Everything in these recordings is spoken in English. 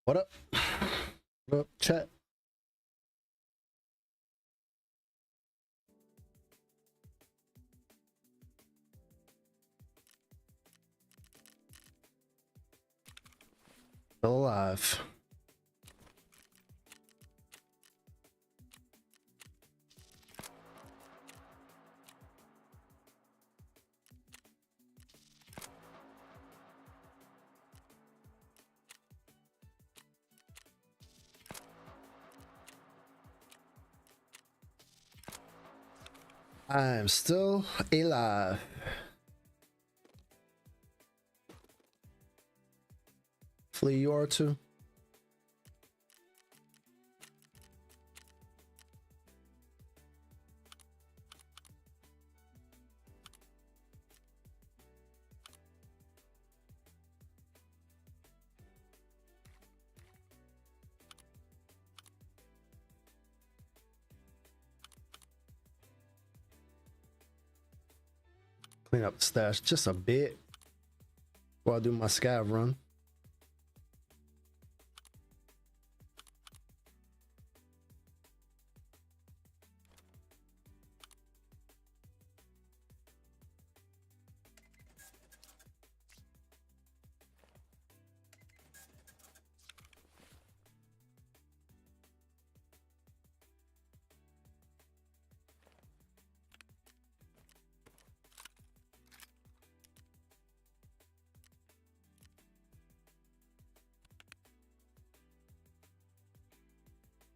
What up? What up, chat? Still alive. I'm still alive. Hopefully you are too. Clean up the stash just a bit while I do my scav run.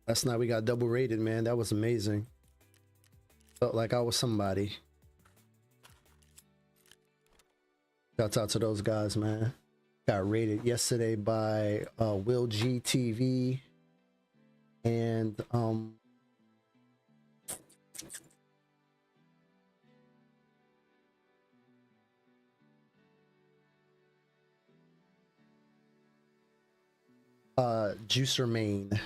Last night we got double rated, man. That was amazing. Felt like I was somebody. Shouts out to those guys, man. Got rated yesterday by Will G TV and Juicer Main.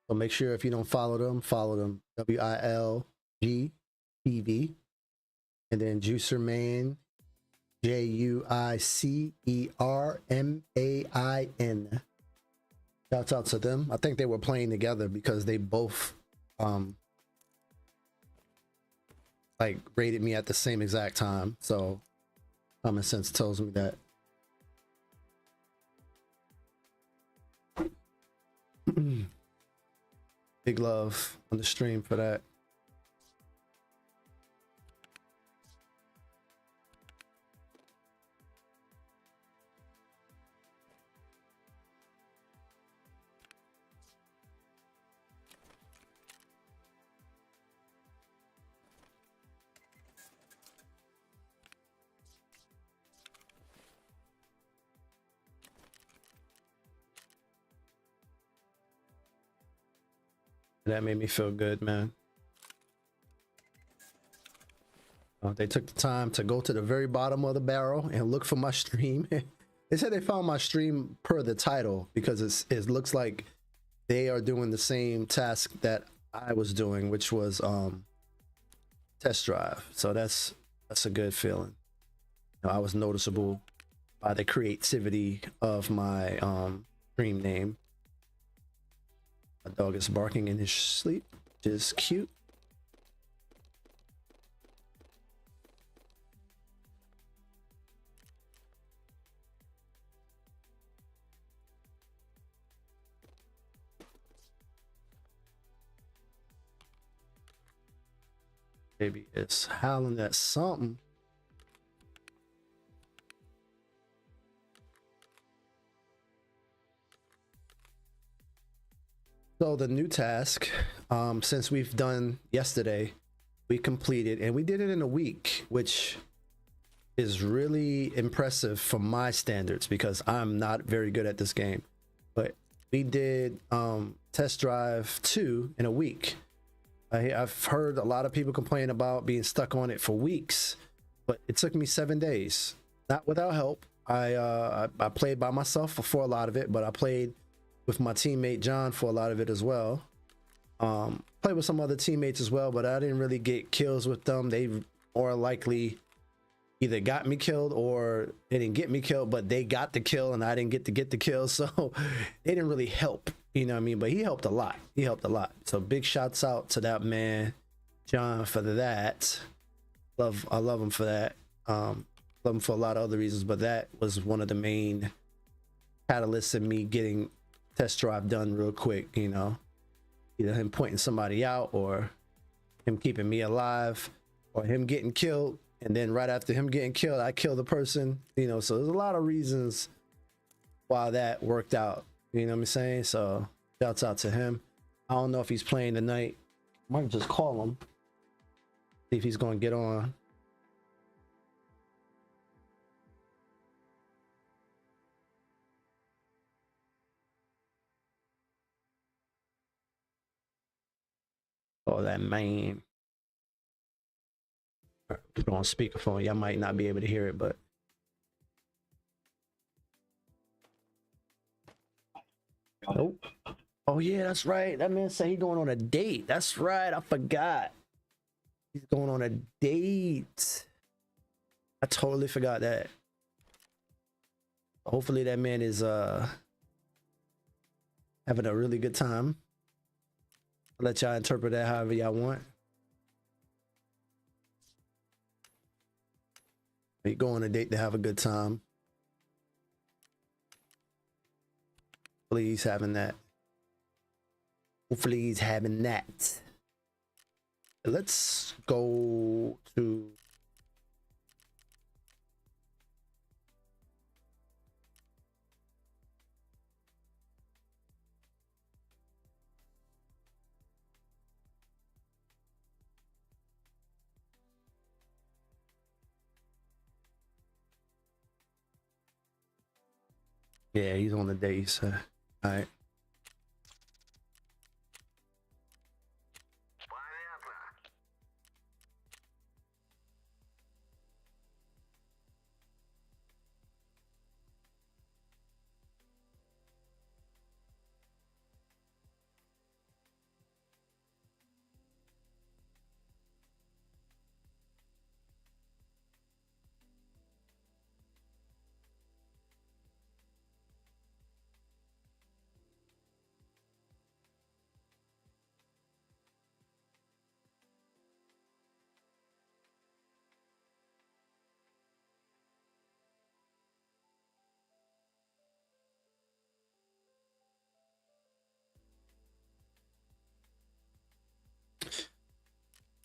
So make sure if you don't follow them, WILG TV, and then Juicer Main, JUICERMAIN. Shouts out to them. I think they were playing together because they both like rated me at the same exact time. So common sense tells me that. Big love on the stream for that. That made me feel good, man. They took the time to go to the very bottom of the barrel and look for my stream. They said they found my stream per the title because it looks like they are doing the same task that I was doing, which was test drive. So that's a good feeling. You know, I was noticeable by the creativity of my stream name. My dog is barking in his sleep, which is cute. Baby is howling at something. So the new task, since we've done yesterday, we completed, and we did it in a week, which is really impressive from my standards because I'm not very good at this game. But we did test drive 2 in a week. I've heard a lot of people complain about being stuck on it for weeks, but it took me 7 days, not without help. I played by myself for a lot of it, but I played with my teammate John for a lot of it as well. Played with some other teammates as well, but I didn't really get kills with them. They more likely either got me killed or they didn't get me killed, but they got the kill and I didn't get the kill, so they didn't really help, you know what I mean? But he helped a lot. He helped a lot. So big shouts out to that man, John, for that. I love him for that. Love him for a lot of other reasons, but that was one of the main catalysts in me getting test drive done real quick, you know. Either him pointing somebody out or him keeping me alive or him getting killed. And then right after him getting killed, I kill the person, you know. So there's a lot of reasons why that worked out, you know what I'm saying? So shouts out to him. I don't know if he's playing tonight. Might just call him, see if he's going to get on. Oh, that man. Put it on speakerphone. Y'all might not be able to hear it, but nope. Oh yeah, that's right. That man said he's going on a date. That's right. I forgot. He's going on a date. I totally forgot that. Hopefully that man is having a really good time. I'll let y'all interpret that however y'all want. He go on a date to have a good time. Hopefully he's having that. Hopefully he's having that. Let's go to yeah, he's on the date, so all right.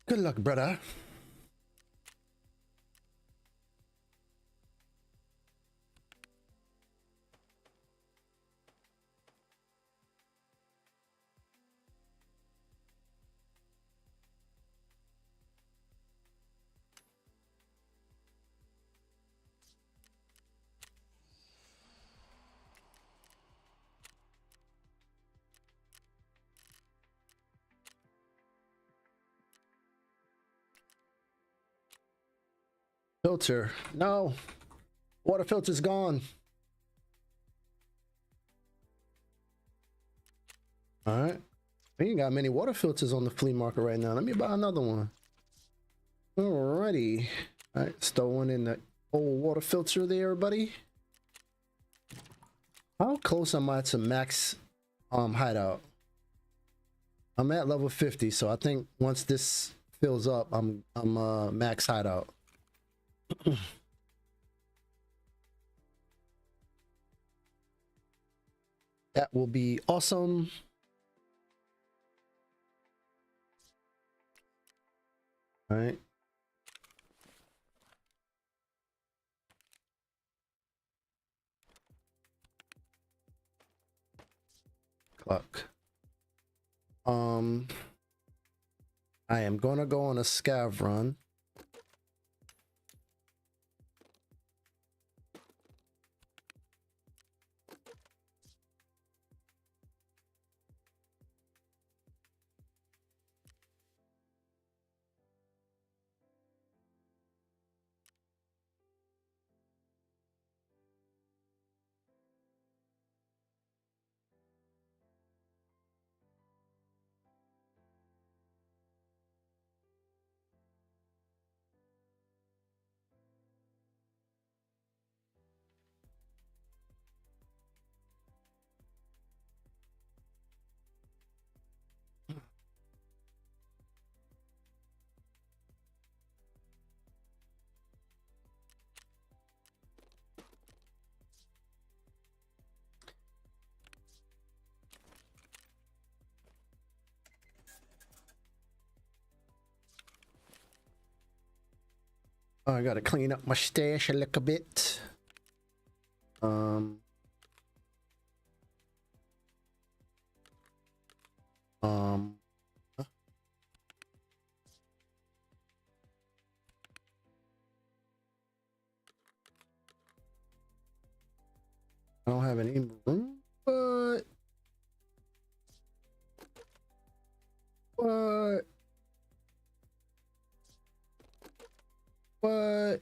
Good luck, brother. Filter. No. Water filter's gone. All right. We ain't got many water filters on the flea market right now. Let me buy another one. Alrighty. All right. Throwing in the old water filter there, buddy. How close am I to max hideout? I'm at level 50, so I think once this fills up, I'm max hideout. That will be awesome. All right. Clock. I am gonna go on a scav run. Oh, I gotta clean up my stash a little bit. Um, huh? I don't have any room, but what? What?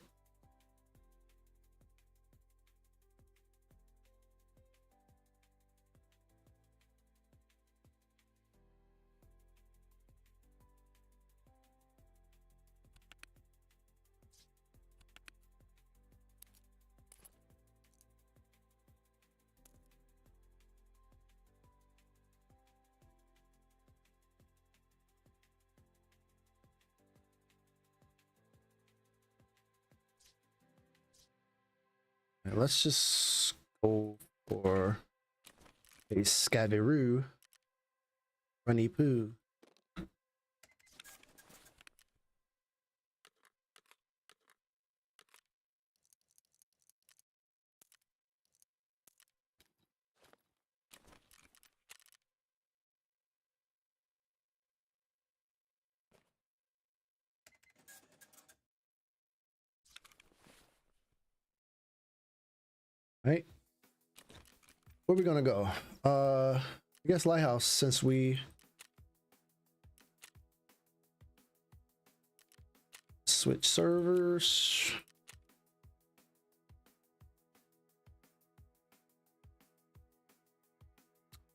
Right, let's just go for a Scavaroo Runny Poo. Right, where we gonna go? I guess Lighthouse, since we switch servers.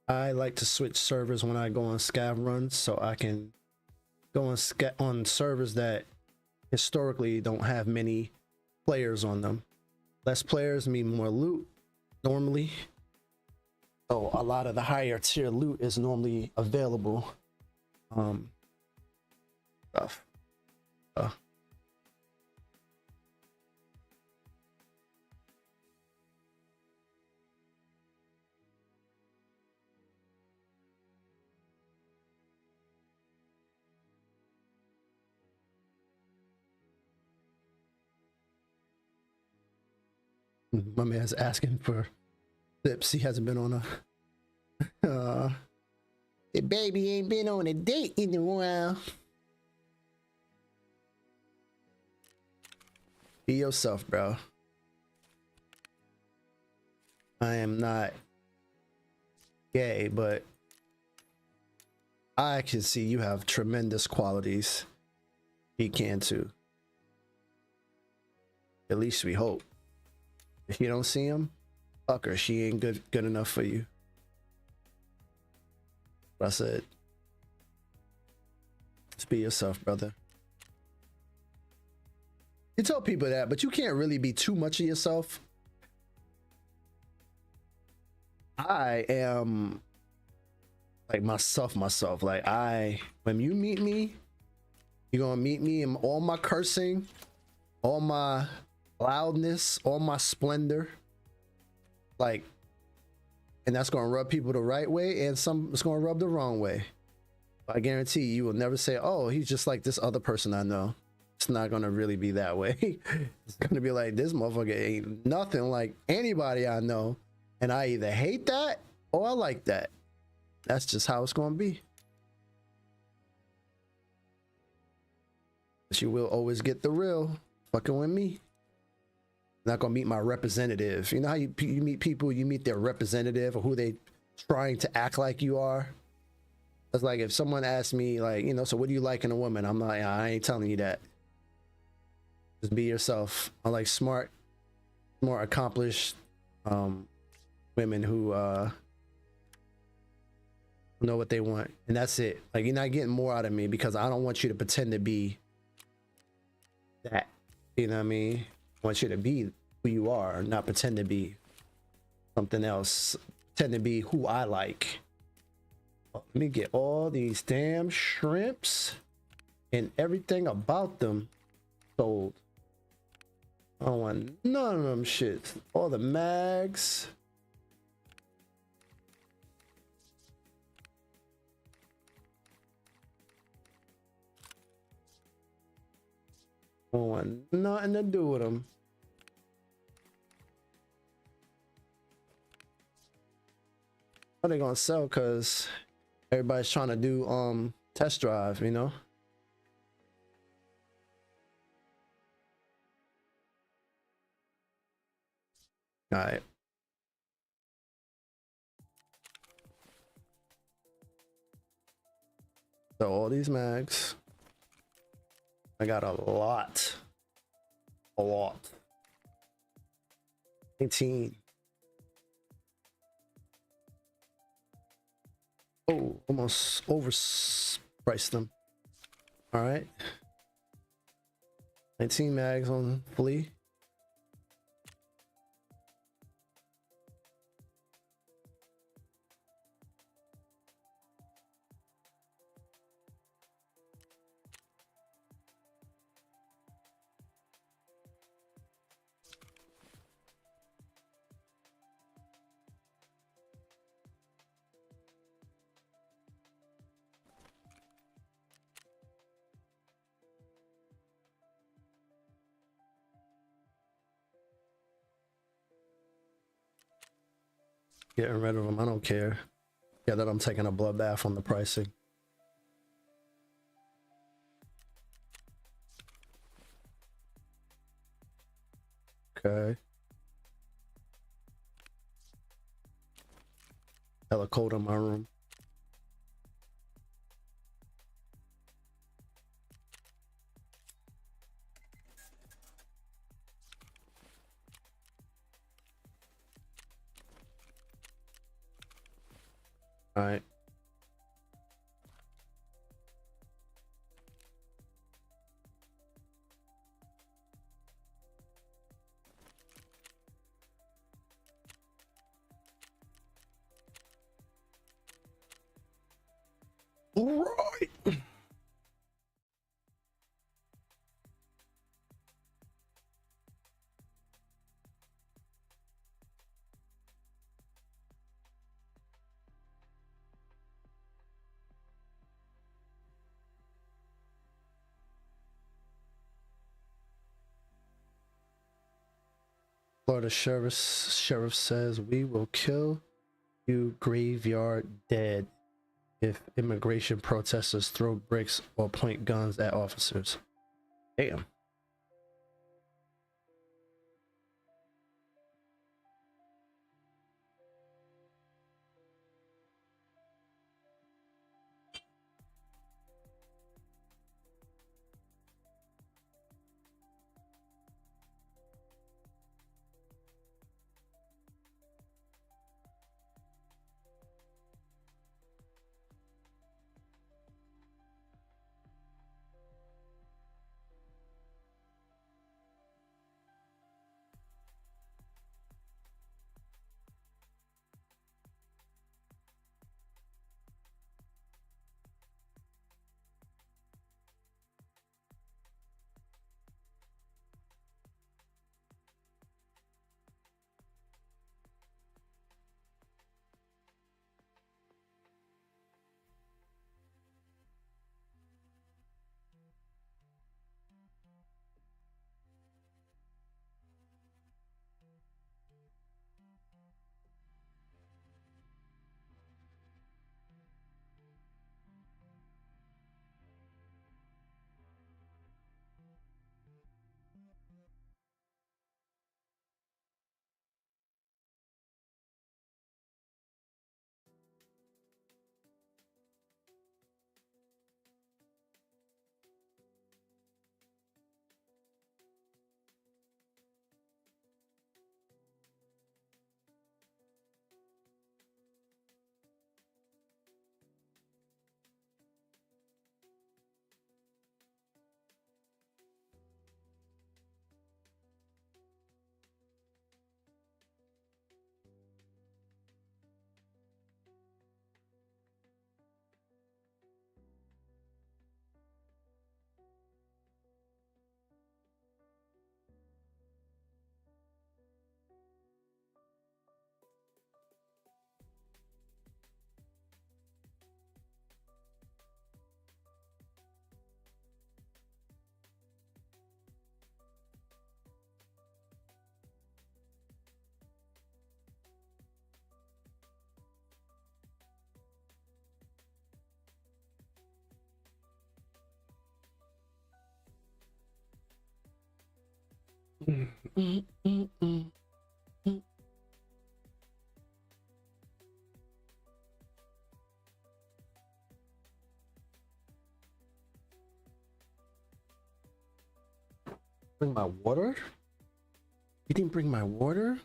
I like to switch servers when I go on scav runs, so I can go on servers that historically don't have many players on them. Less players mean more loot normally, so a lot of the higher tier loot is normally available. Stuff. My man's asking for tips. He hasn't been on a the baby ain't been on a date in a while. Be yourself, bro. I am not gay, but I can see you have tremendous qualities. He can too. At least we hope. If you don't see him, fuck her. She ain't good enough for you. What I said. Just be yourself, brother. You tell people that, but you can't really be too much of yourself. I am like myself. Like when you meet me, you're gonna meet me in all my cursing, all my loudness, all my splendor. Like, and that's gonna rub people the right way, and some it's gonna rub the wrong way. I guarantee you will never say, oh, he's just like this other person I know. It's not gonna really be that way. It's gonna be like, this motherfucker ain't nothing like anybody I know, and I either hate that or I like that. That's just how it's gonna be. But you will always get the real fucking with me. Not gonna meet my representative. You know how you meet people, you meet their representative or who they trying to act like you are. It's like if someone asks me, like, you know, so what do you like in a woman? I'm like, I ain't telling you that. Just be yourself. I like smart, more accomplished women who know what they want, and that's it. Like, you're not getting more out of me because I don't want you to pretend to be that. You know what I mean? I want you to be who you are, not pretend to be something else. Pretend to be who I like. Oh, let me get all these damn shrimps and everything about them sold. I don't want none of them shits. All the mags. I don't want nothing to do with them. Are they gonna sell? Because everybody's trying to do test drive, you know. All right. So all these mags, I got a lot. 18. Oh, almost overpriced them. All right. 19 mags on flea. Getting rid of them. I don't care. Yeah, that I'm taking a bloodbath on the pricing. Okay. Hella cold in my room. All right. All right. Florida sheriff says we will kill you graveyard dead if immigration protesters throw bricks or point guns at officers. Damn. Mm, mm, mm, mm, mm. Bring my water? You didn't bring my water?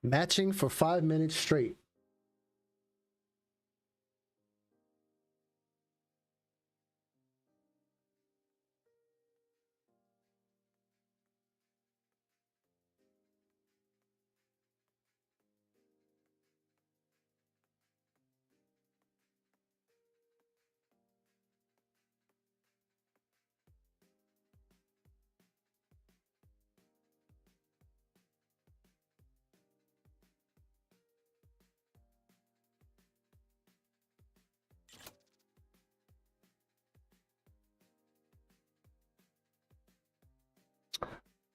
Matching for 5 minutes straight.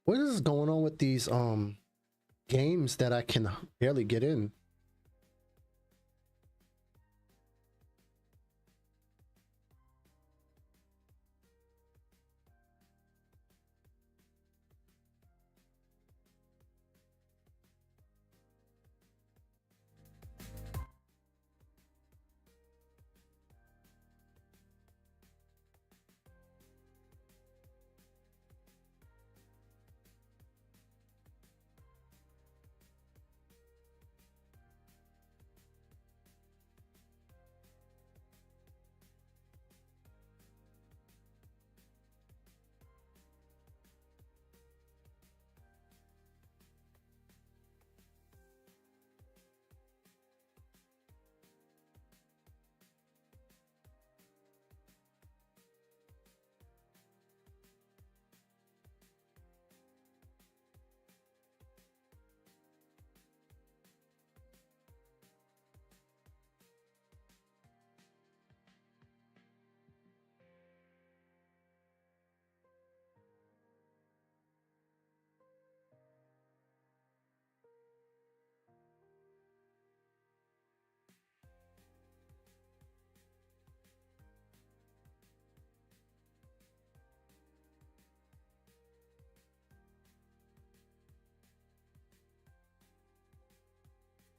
What is going on with these games that I can barely get in?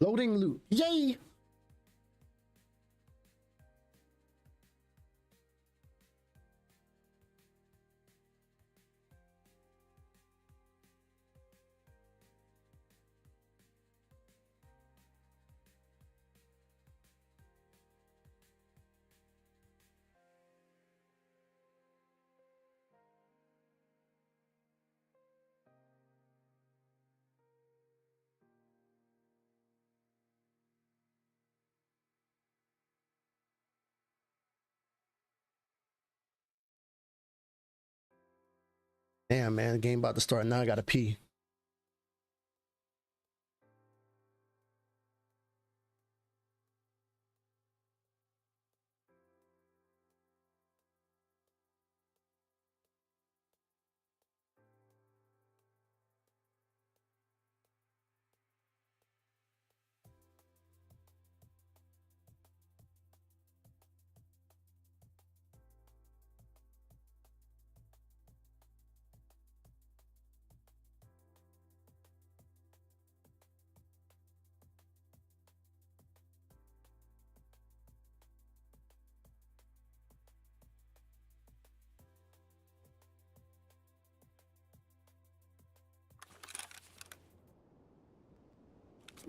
Loading loot. Yay! Damn, man, the game about to start now. I gotta pee.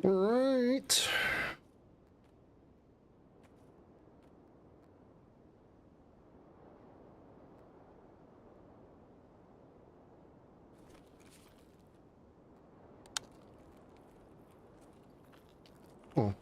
All right. Oh.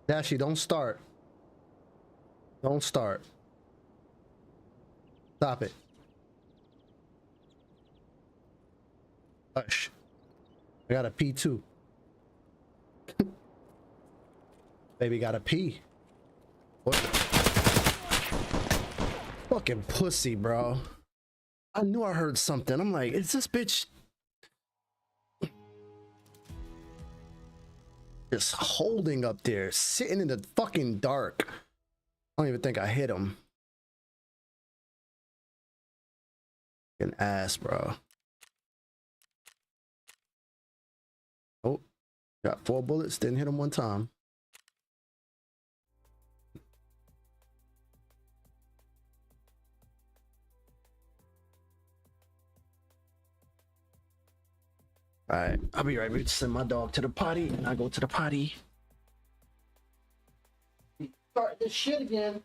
Dashy, don't start. Don't start. Stop it. Hush. I got a pee too. Baby got a pee. What? Fucking pussy, bro. I knew I heard something. I'm like, is this bitch just holding up there, sitting in the fucking dark? I don't even think I hit him. An ass, bro. Oh, got 4 bullets, didn't hit him one time. All right, I'll be right back. Send my dog to the potty, and I go to the potty. Start this shit again.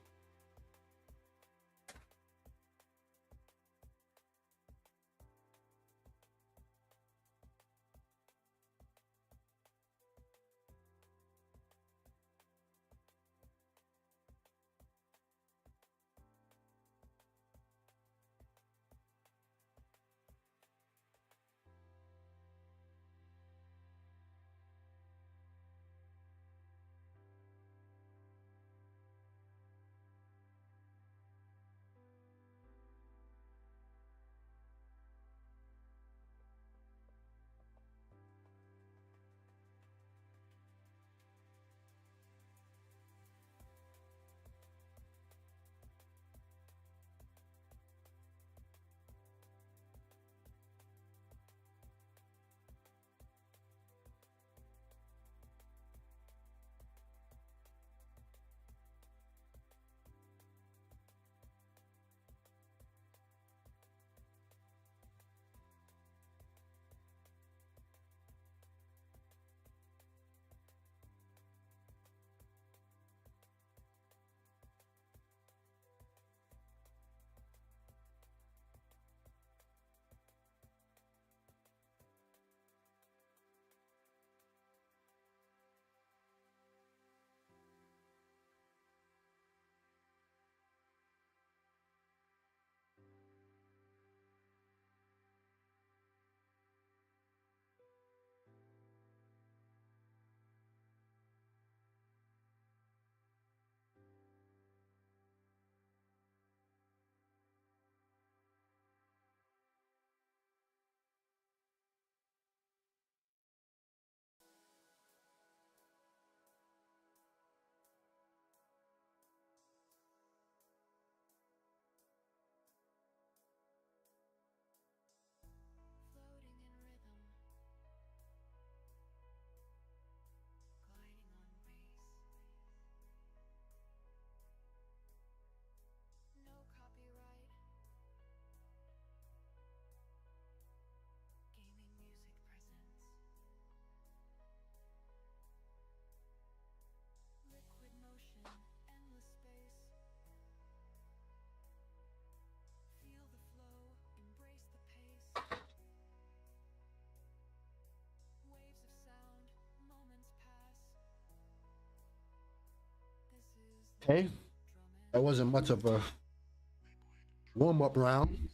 Okay, that wasn't much of a warm-up round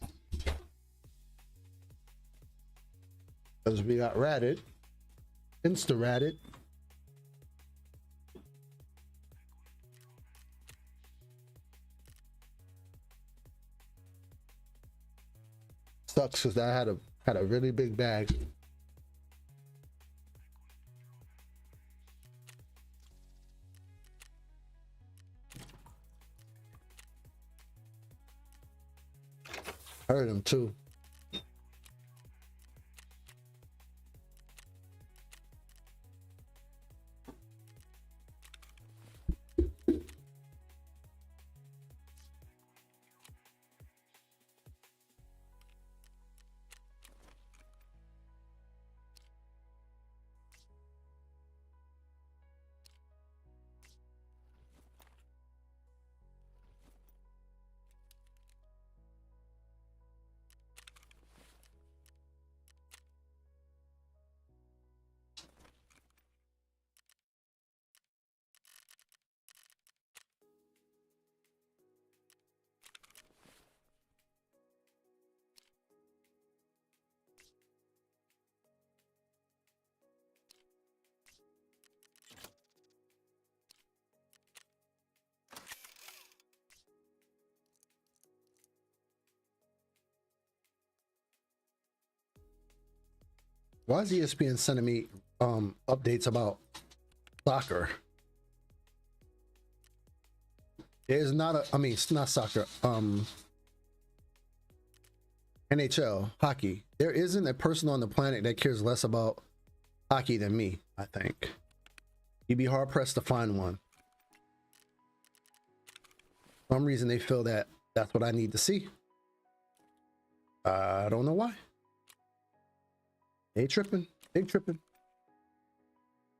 because we got ratted, insta-ratted. Sucks because I had a really big bag. Heard him too. Why is ESPN sending me updates about soccer? There's not a, I mean, it's not soccer. NHL, hockey. There isn't a person on the planet that cares less about hockey than me, I think. You'd be hard pressed to find one. For some reason they feel that that's what I need to see. I don't know why. They tripping. They tripping.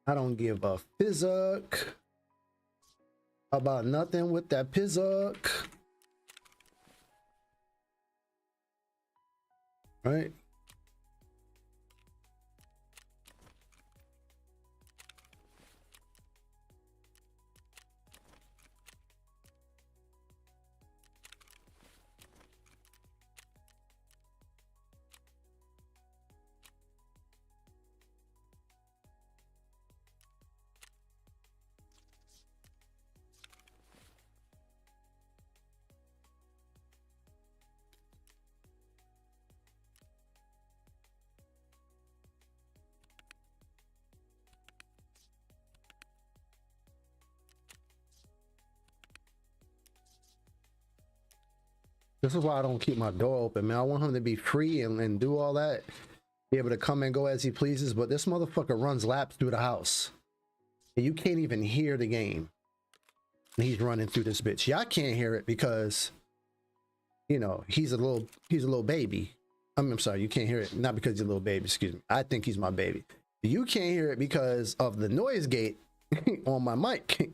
I don't give a fizzuck about nothing with that pizzuck. Right? This is why I don't keep my door open, man. I want him to be free and do all that, be able to come and go as he pleases. But this motherfucker runs laps through the house, and you can't even hear the game. And he's running through this bitch. Y'all can't hear it because, you know, he's a little baby. I'm sorry, you can't hear it not because he's a little baby. Excuse me. I think he's my baby. You can't hear it because of the noise gate on my mic.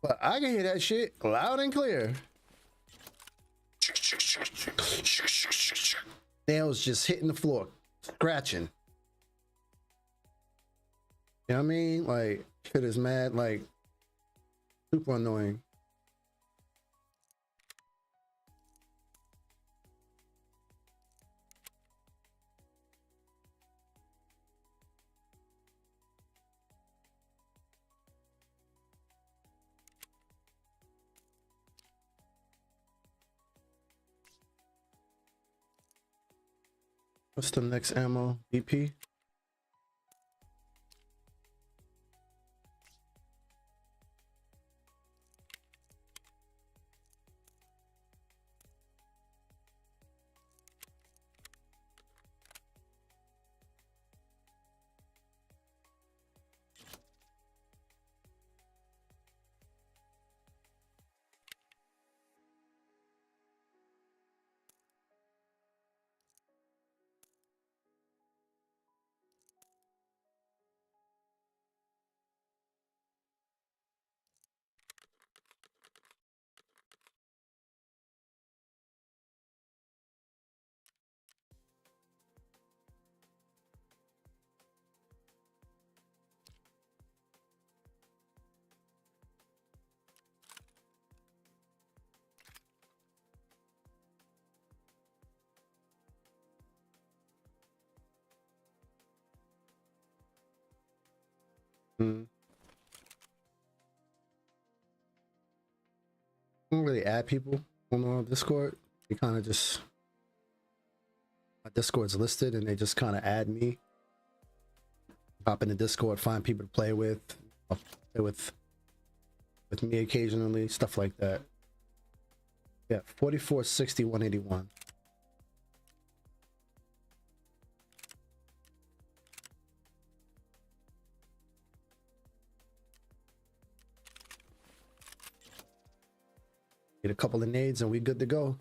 But I can hear that shit loud and clear. Nails just hitting the floor, scratching. You know what I mean? Like, shit is mad, like, super annoying. What's the next ammo? BP? Mm. I don't really add people on Discord. They kind of just, my Discord's listed and they just kind of add me. Hop in the Discord, find people to play with. I'll play with me occasionally, stuff like that. Yeah, 44, 60, 181. Get a couple of nades and we good to go.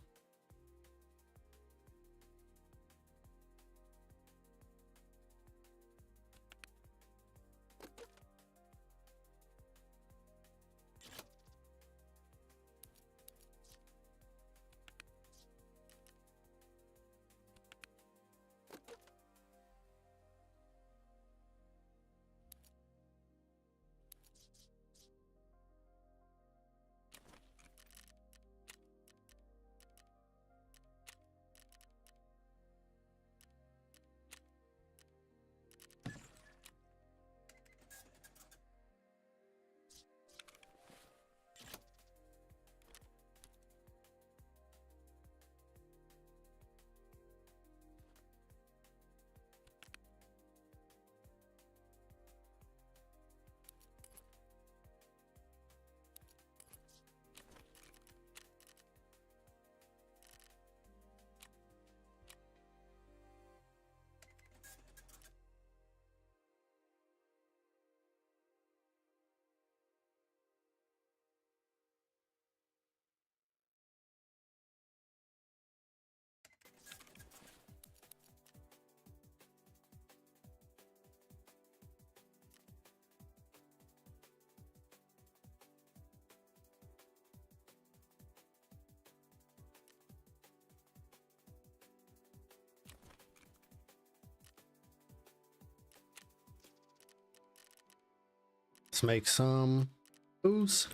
Let's make some booze.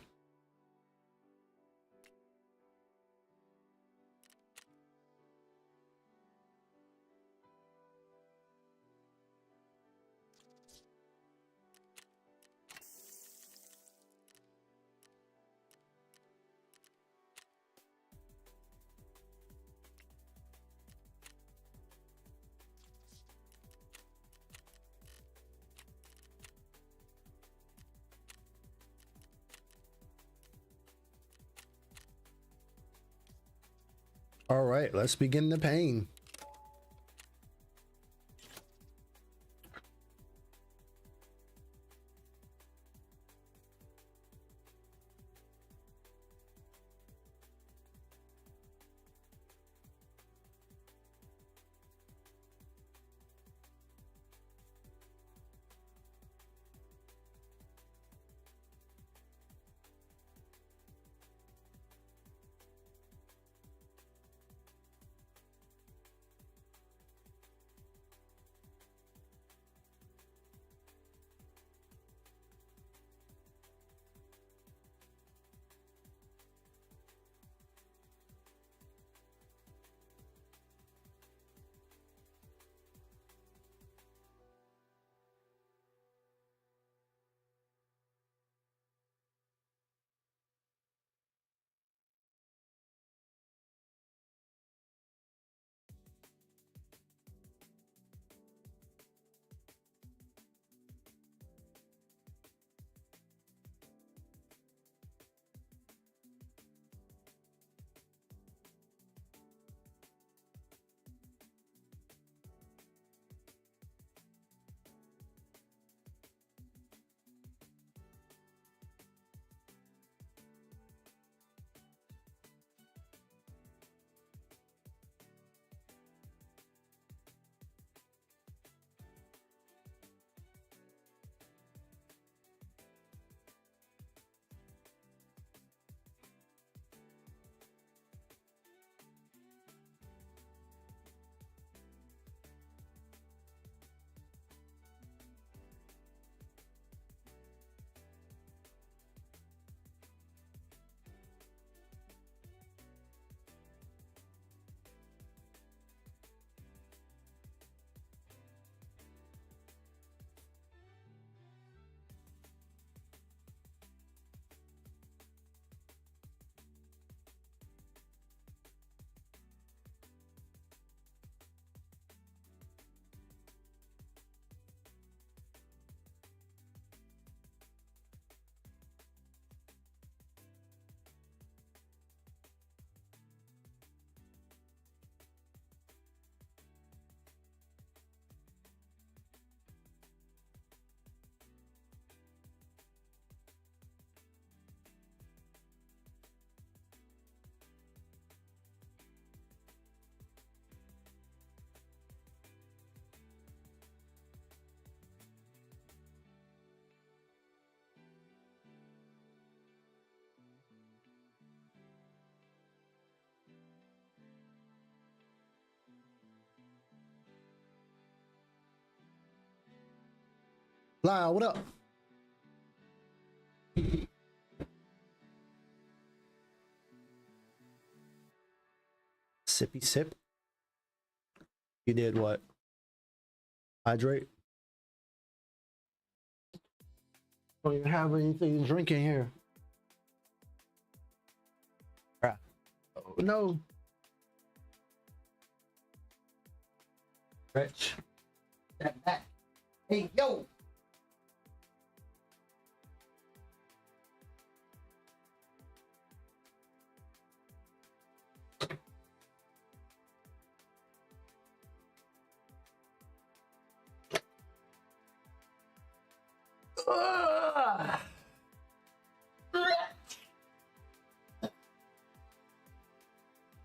All right, let's begin the pain. Lyle, what up? Sippy sip. You did what? Hydrate? Don't even have anything to drink in here. Oh, no. Stretch. Step back. Hey, yo.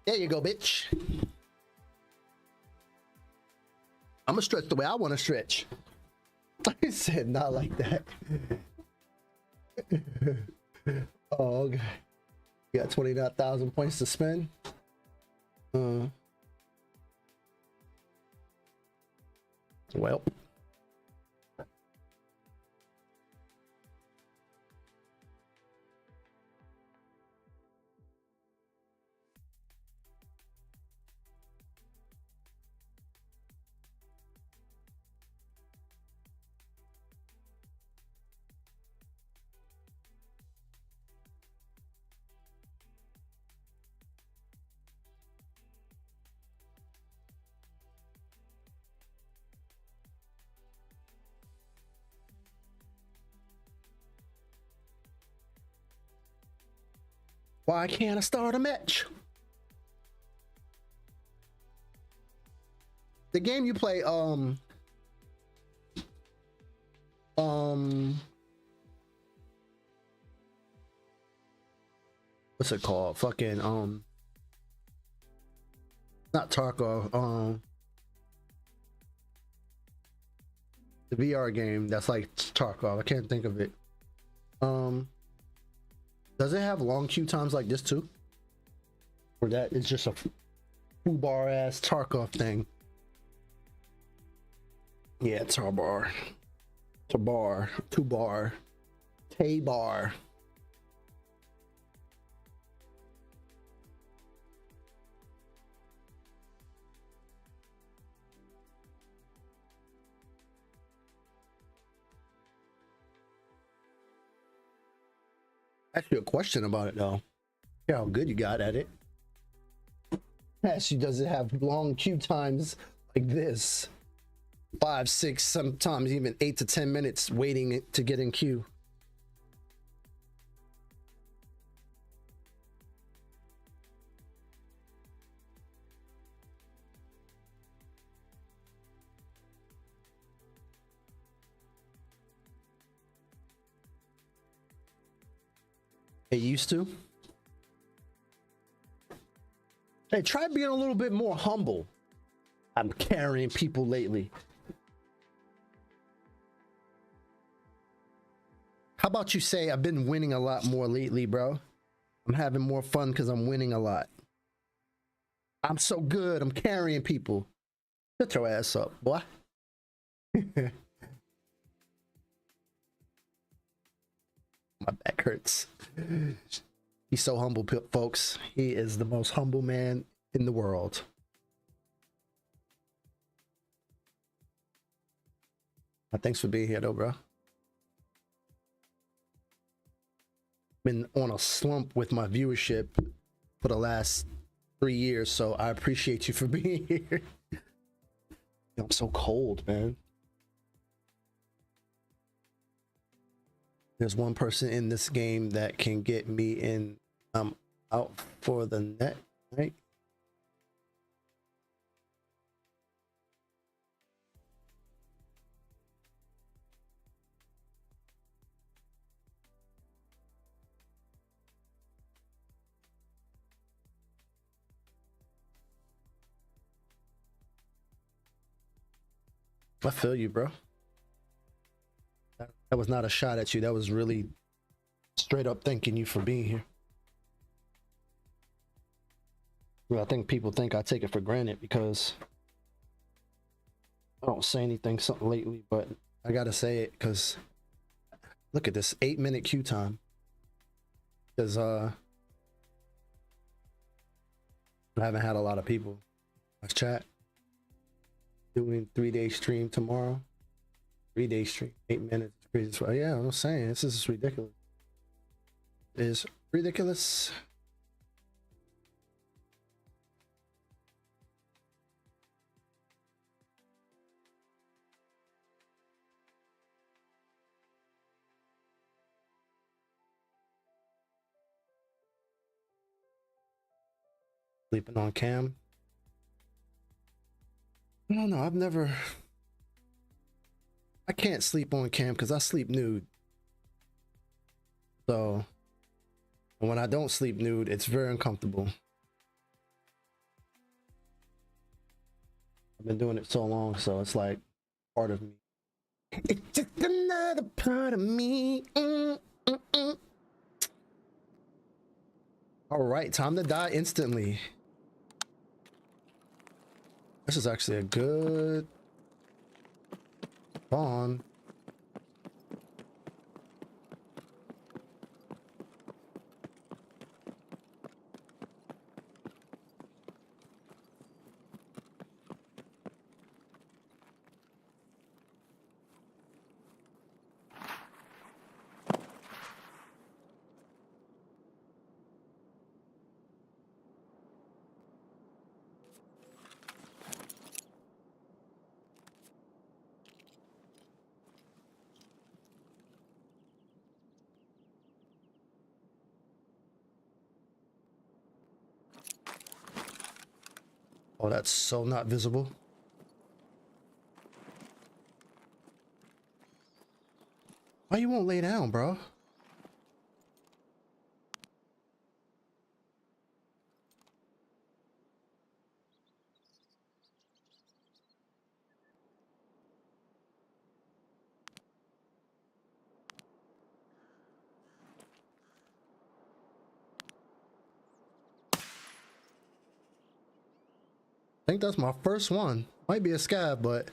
There you go, bitch. I'm gonna stretch the way I want to stretch. I said not like that. Oh, okay. You got 29,000 points to spend. Well. Why can't I start a match? The game you play, what's it called? Fucking, not Tarkov, the VR game that's like Tarkov. I can't think of it. Does it have long queue times like this too? Or that is just a foobar ass Tarkov thing? Yeah, Tarbar. Tabar. Tubar. Tabar. Ask you a question about it though. Yeah, how good you got at it. Ask you, does it have long queue times like this? 5, 6, sometimes even 8 to 10 minutes waiting to get in queue. It used to. Hey, try being a little bit more humble. I'm carrying people lately. How about you say I've been winning a lot more lately, bro? I'm having more fun because I'm winning a lot. I'm so good. I'm carrying people. Shut your ass up, boy. My back hurts. He's so humble, folks. He is the most humble man in the world. Thanks for being here, though, bro. Been on a slump with my viewership for the last 3 years, so I appreciate you for being here. I'm so cold, man. There's one person in this game that can get me in. I'm out for the net, right? I feel you, bro. That was not a shot at you. That was really straight up thanking you for being here. Well, I think people think I take it for granted because I don't say anything something lately, but I gotta say it because look at this 8-minute queue time. Because I haven't had a lot of people. Let's chat. Doing 3-day stream tomorrow. 3-day stream, 8 minutes. Crazy. Yeah, I'm saying this is ridiculous. It's ridiculous. Sleeping on cam. I don't know. I can't sleep on cam because I sleep nude. So when I don't sleep nude, it's very uncomfortable. I've been doing it so long, so it's like part of me. It's just another part of me. All right, time to die instantly. This is actually a good spawn. Oh, that's so not visible. Why you won't lay down, bro? I think that's my first one. Might be a scab, but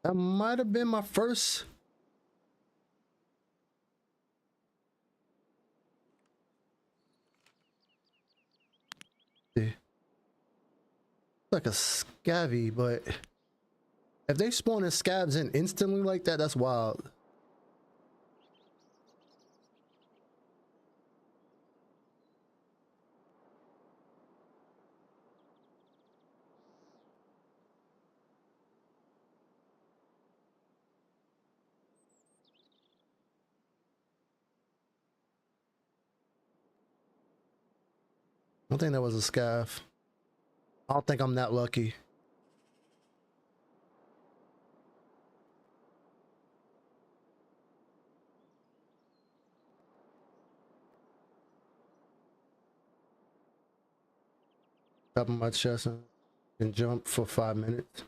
that might have been my first. It's like a scabby, but if they spawn in scabs in instantly like that, that's wild. I don't think that was a scav. I don't think I'm that lucky. Top of my chest and jump for 5 minutes.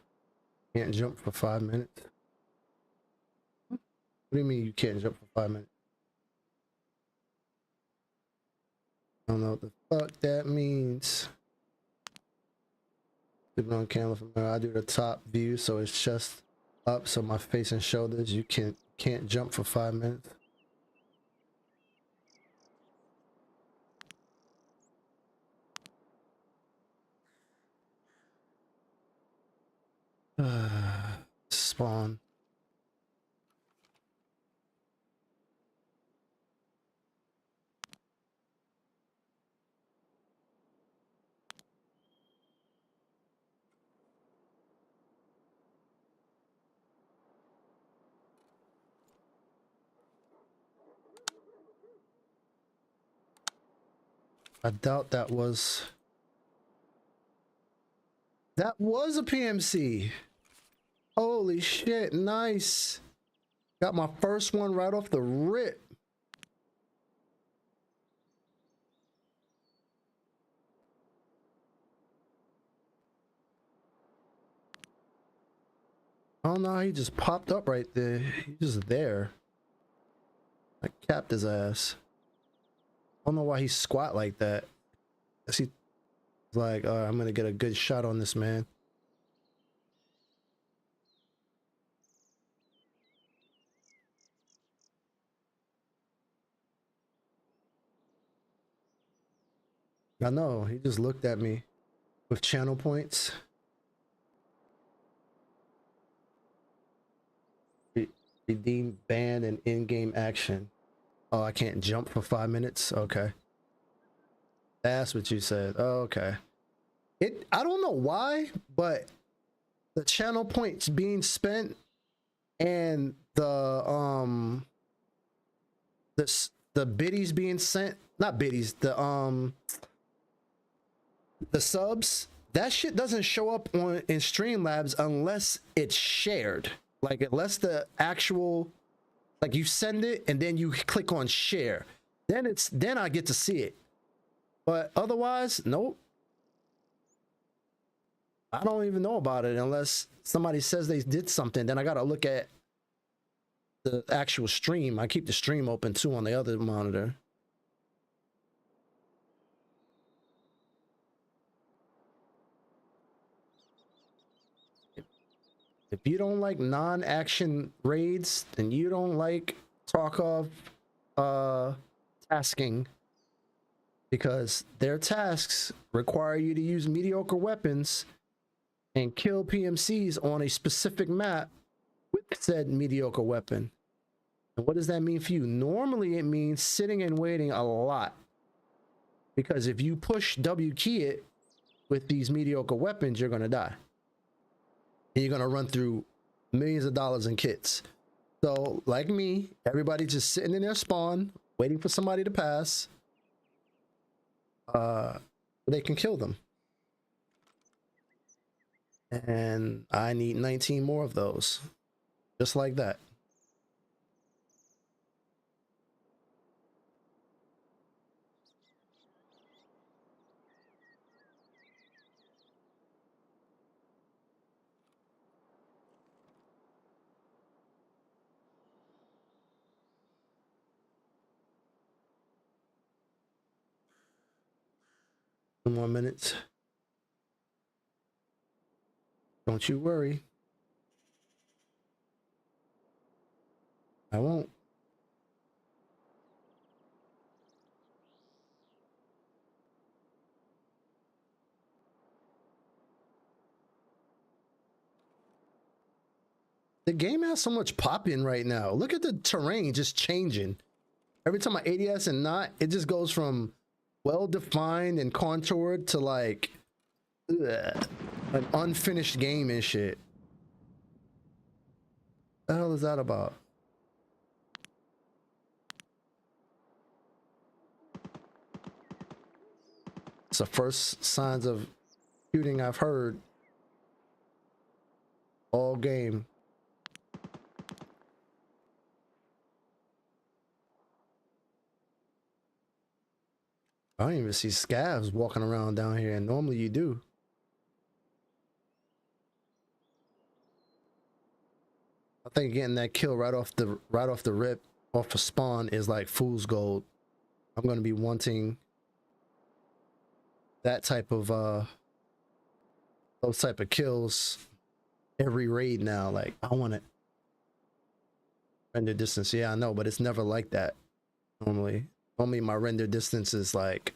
Can't jump for 5 minutes. What do you mean you can't jump for 5 minutes? I don't know what the fuck that means. Sleeping on camera from there. I do the top view so it's just up, so my face and shoulders. You can't jump for 5 minutes. Spawn. I doubt that was a PMC. Holy shit, nice. Got my first one right off the rip. Oh no, he just popped up right there. He's just there. I capped his ass. I don't know why he squat like that. Is was like, I'm gonna get a good shot on this man. I know, he just looked at me with channel points. Redeem ban and in-game action. Oh, I can't jump for 5 minutes? Okay. That's what you said. Oh, okay. I don't know why, but the channel points being spent and the biddies being sent, not biddies, the subs, that shit doesn't show up on in Streamlabs unless it's shared. Like unless the actual, like you send it and then you click on share, then I get to see it. But otherwise, nope. I don't even know about it unless somebody says they did something. Then I gotta look at the actual stream. I keep the stream open too on the other monitor. If you don't like non-action raids, then you don't like Tarkov tasking, because their tasks require you to use mediocre weapons and kill PMCs on a specific map with said mediocre weapon. And what does that mean for you? Normally it means sitting and waiting a lot, because if you push W key it with these mediocre weapons, you're gonna die. And you're gonna run through millions of dollars in kits. So like me, everybody just sitting in their spawn waiting for somebody to pass, they can kill them. And I need 19 more of those, just like that. Two more minutes. Don't you worry. I won't. The game has so much pop in right now. Look at the terrain just changing. Every time I ADS and not, it just goes from well-defined and contoured to like an unfinished game and shit. What the hell is that about? It's the first signs of shooting I've heard all game. I don't even see scavs walking around down here, and normally you do. I think getting that kill right off the rip, off a spawn, is like fool's gold. I'm gonna be wanting that type of those type of kills every raid now. Like I want it. Render distance, yeah, I know, but it's never like that normally. Normally my render distance is like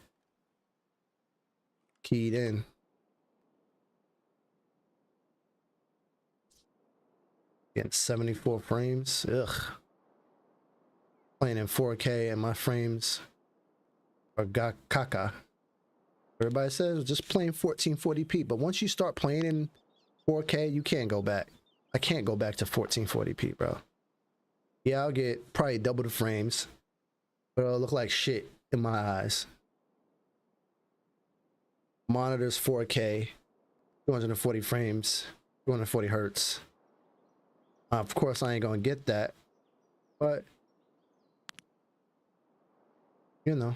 keyed in. Getting 74 frames. Ugh. Playing in 4K and my frames are caca. Everybody says just playing 1440p, but once you start playing in 4K, you can't go back. I can't go back to 1440p, bro. Yeah, I'll get probably double the frames, but it'll look like shit in my eyes. Monitors 4K, 240 frames, 240 hertz. Of course, I ain't gonna get that, but you know.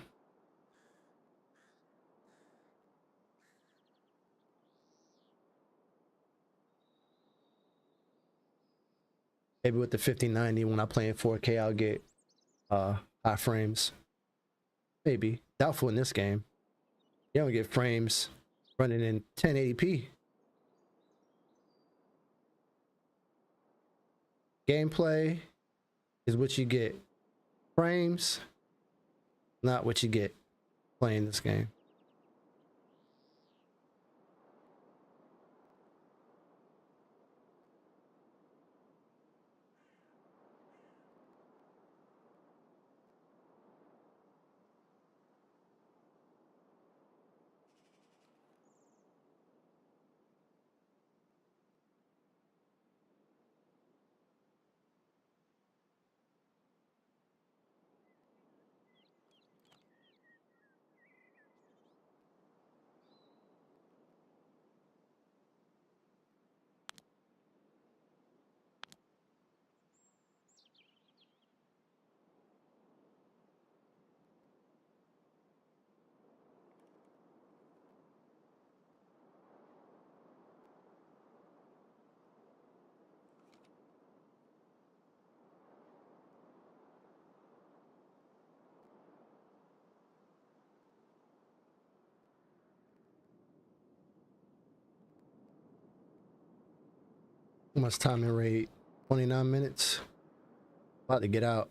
Maybe with the 5090, when I play in 4K, I'll get high frames. Maybe. Doubtful in this game. You don't get frames running in 1080p. Gameplay is what you get. Frames, not what you get playing this game. How much time in raid? 29 minutes. About to get out.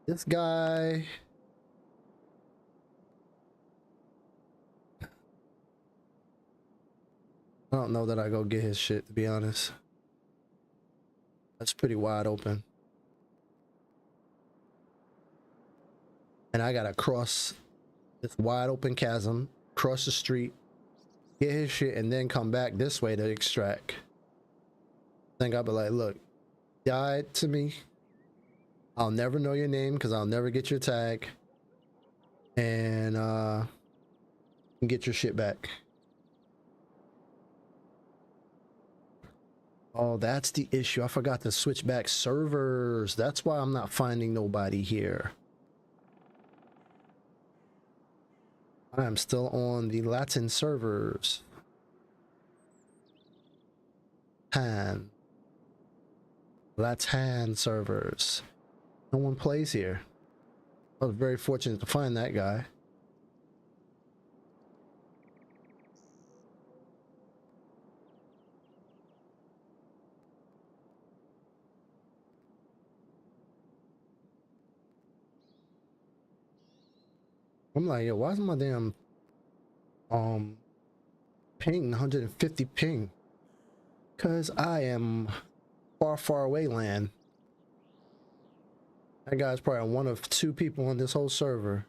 This guy. I don't know that I go get his shit, to be honest. That's pretty wide open. And I gotta cross this wide open chasm, cross the street, get his shit, and then come back this way to extract. I think I'll be like, look, died to me. I'll never know your name because I'll never get your tag. And get your shit back. Oh, that's the issue. I forgot to switch back servers. That's why I'm not finding nobody here. I am still on the Latin servers. Latin servers. No one plays here. I was very fortunate to find that guy. I'm like, yo, why is my damn ping 150 ping? Because I am far away land. That guy's probably one of 2 people on this whole server.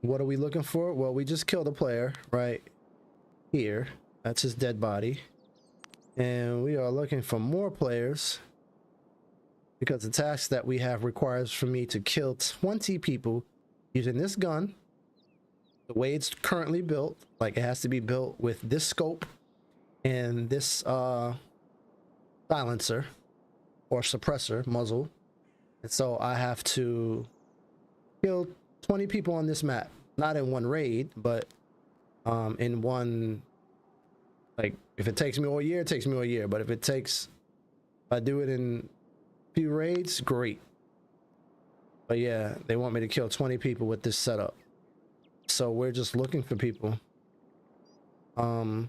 What are we looking for? Well, we just killed a player right here. That's his dead body. And we are looking for more players because the task that we have requires for me to kill 20 people using this gun. The way it's currently built, like it has to be built with this scope and this silencer or suppressor muzzle. And so I have to kill 20 people on this map, not in one raid, but in one, like if it takes me all year, it takes me all year. But if I do it in a few raids, great. But yeah, they want me to kill 20 people with this setup. So we're just looking for people. The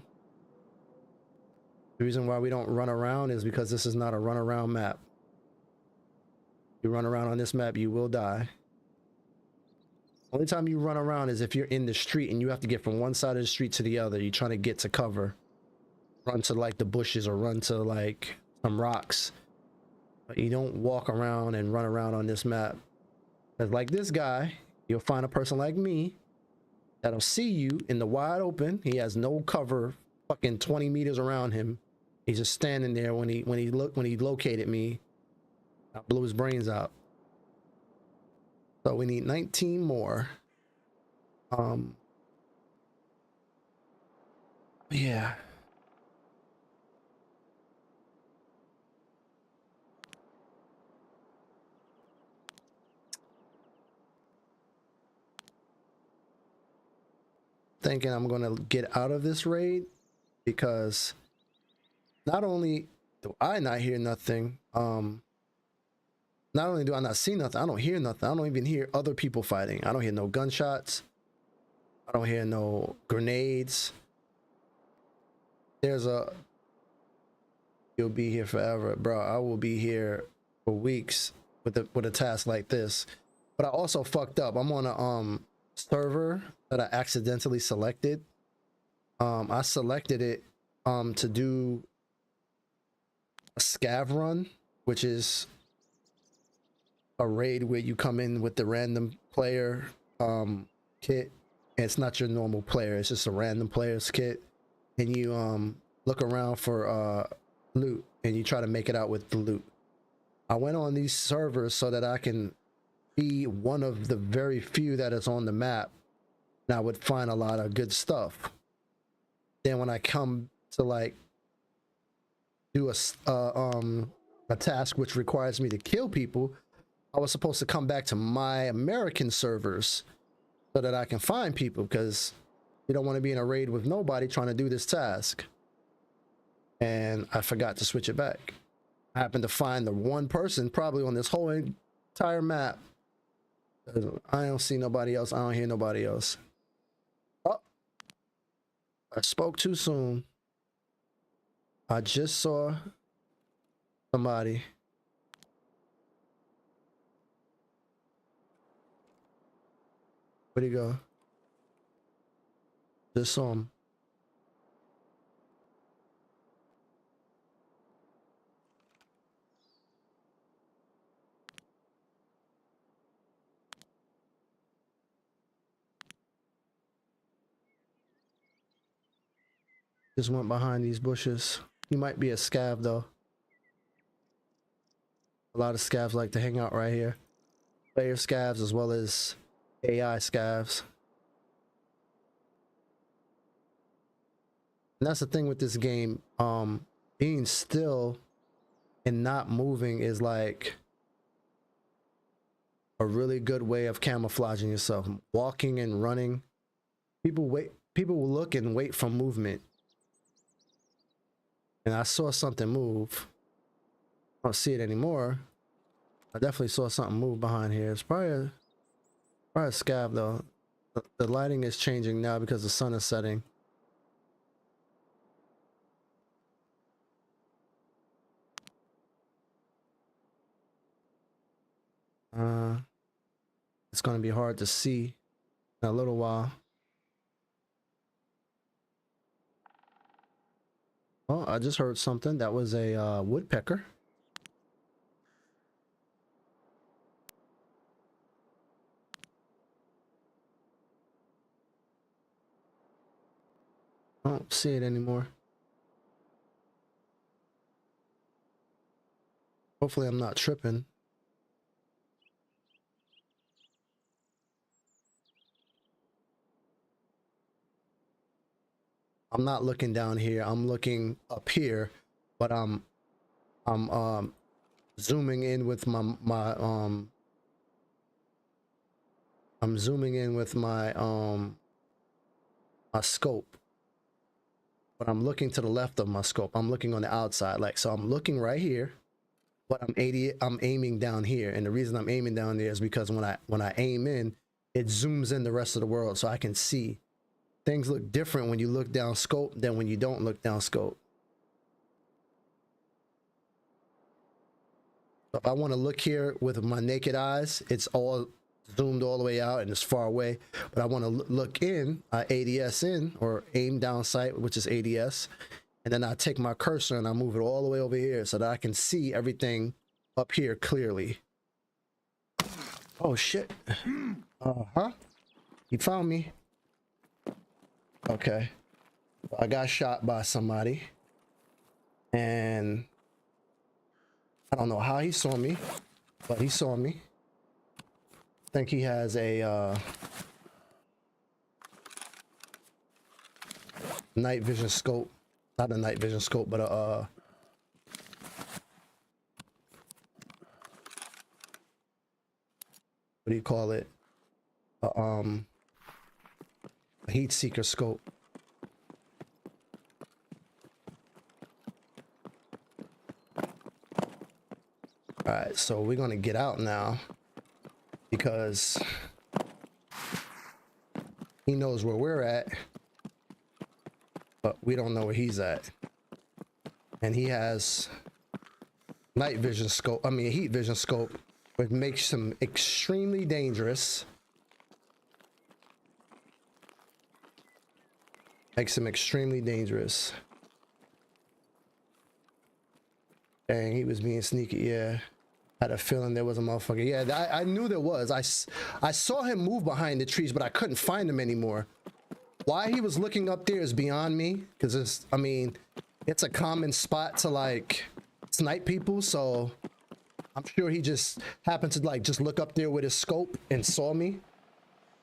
reason why we don't run around is because this is not a run around map. You run around on this map, you will die. Only time you run around is if you're in the street and you have to get from one side of the street to the other. You're trying to get to cover. Run to like the bushes or run to like some rocks. But you don't walk around and run around on this map. Because like this guy, you'll find a person like me that'll see you in the wide open. He has no cover, fucking 20 meters around him. He's just standing there. When he located me, I blew his brains out. So we need 19 more. Yeah. thinking I'm gonna get out of this raid because not only do I not hear nothing, not only do I not see nothing, I don't hear nothing. I don't even hear other people fighting. I don't hear no gunshots. I don't hear no grenades. There's a, you'll be here forever, bro. I will be here for weeks with a task like this. But I also fucked up. I'm on a server that I accidentally selected. I selected it to do a scav run, which is a raid where you come in with the random player kit. And it's not your normal player, it's just a random player's kit, and you look around for loot and you try to make it out with the loot. I went on these servers so that I can be one of the very few that is on the map, and I would find a lot of good stuff. Then when I come to like do a task which requires me to kill people, I was supposed to come back to my American servers so that I can find people, because you don't want to be in a raid with nobody trying to do this task. And I forgot to switch it back. I happened to find the one person probably on this whole entire map. I don't see nobody else. I don't hear nobody else. Oh, I spoke too soon. I just saw somebody. Where'd he go? Just saw him. Just went behind these bushes. He might be a scav though. A lot of scavs like to hang out right here. Player scavs as well as AI scavs. And that's the thing with this game. Being still and not moving is like a really good way of camouflaging yourself. Walking and running. People will look and wait for movement. And I saw something move. I don't see it anymore. I definitely saw something move behind here. It's probably a scav though. The lighting is changing now because the sun is setting. It's gonna be hard to see in a little while. Oh, I just heard something. That was a woodpecker. I don't see it anymore. Hopefully I'm not tripping. I'm not looking down here. I'm looking up here, but I'm zooming in with I'm zooming in with my scope. But I'm looking to the left of my scope. I'm looking on the outside, like, so I'm looking right here, but I'm aiming down here. And the reason I'm aiming down there is because when I aim in, it zooms in the rest of the world so I can see. Things look different when you look down scope than when you don't look down scope. So if I want to look here with my naked eyes, it's all zoomed all the way out and it's far away. But I want to look in, ADS in, or aim down sight, which is ADS. And then I take my cursor and I move it all the way over here so that I can see everything up here clearly. Oh shit. Uh-huh. He found me. Okay. I got shot by somebody. And I don't know how he saw me, but he saw me. I think he has a night vision scope. Not a night vision scope, but a what do you call it? A heat seeker scope. All right, so we're gonna get out now because he knows where we're at, but we don't know where he's at. And he has night vision scope, I mean heat vision scope, which makes him extremely dangerous. Makes him extremely dangerous. Dang, he was being sneaky, yeah. Had a feeling there was a motherfucker. Yeah, I knew there was. I saw him move behind the trees, but I couldn't find him anymore. Why he was looking up there is beyond me, because it's, I mean, it's a common spot to like snipe people, so I'm sure he just happened to like just look up there with his scope and saw me.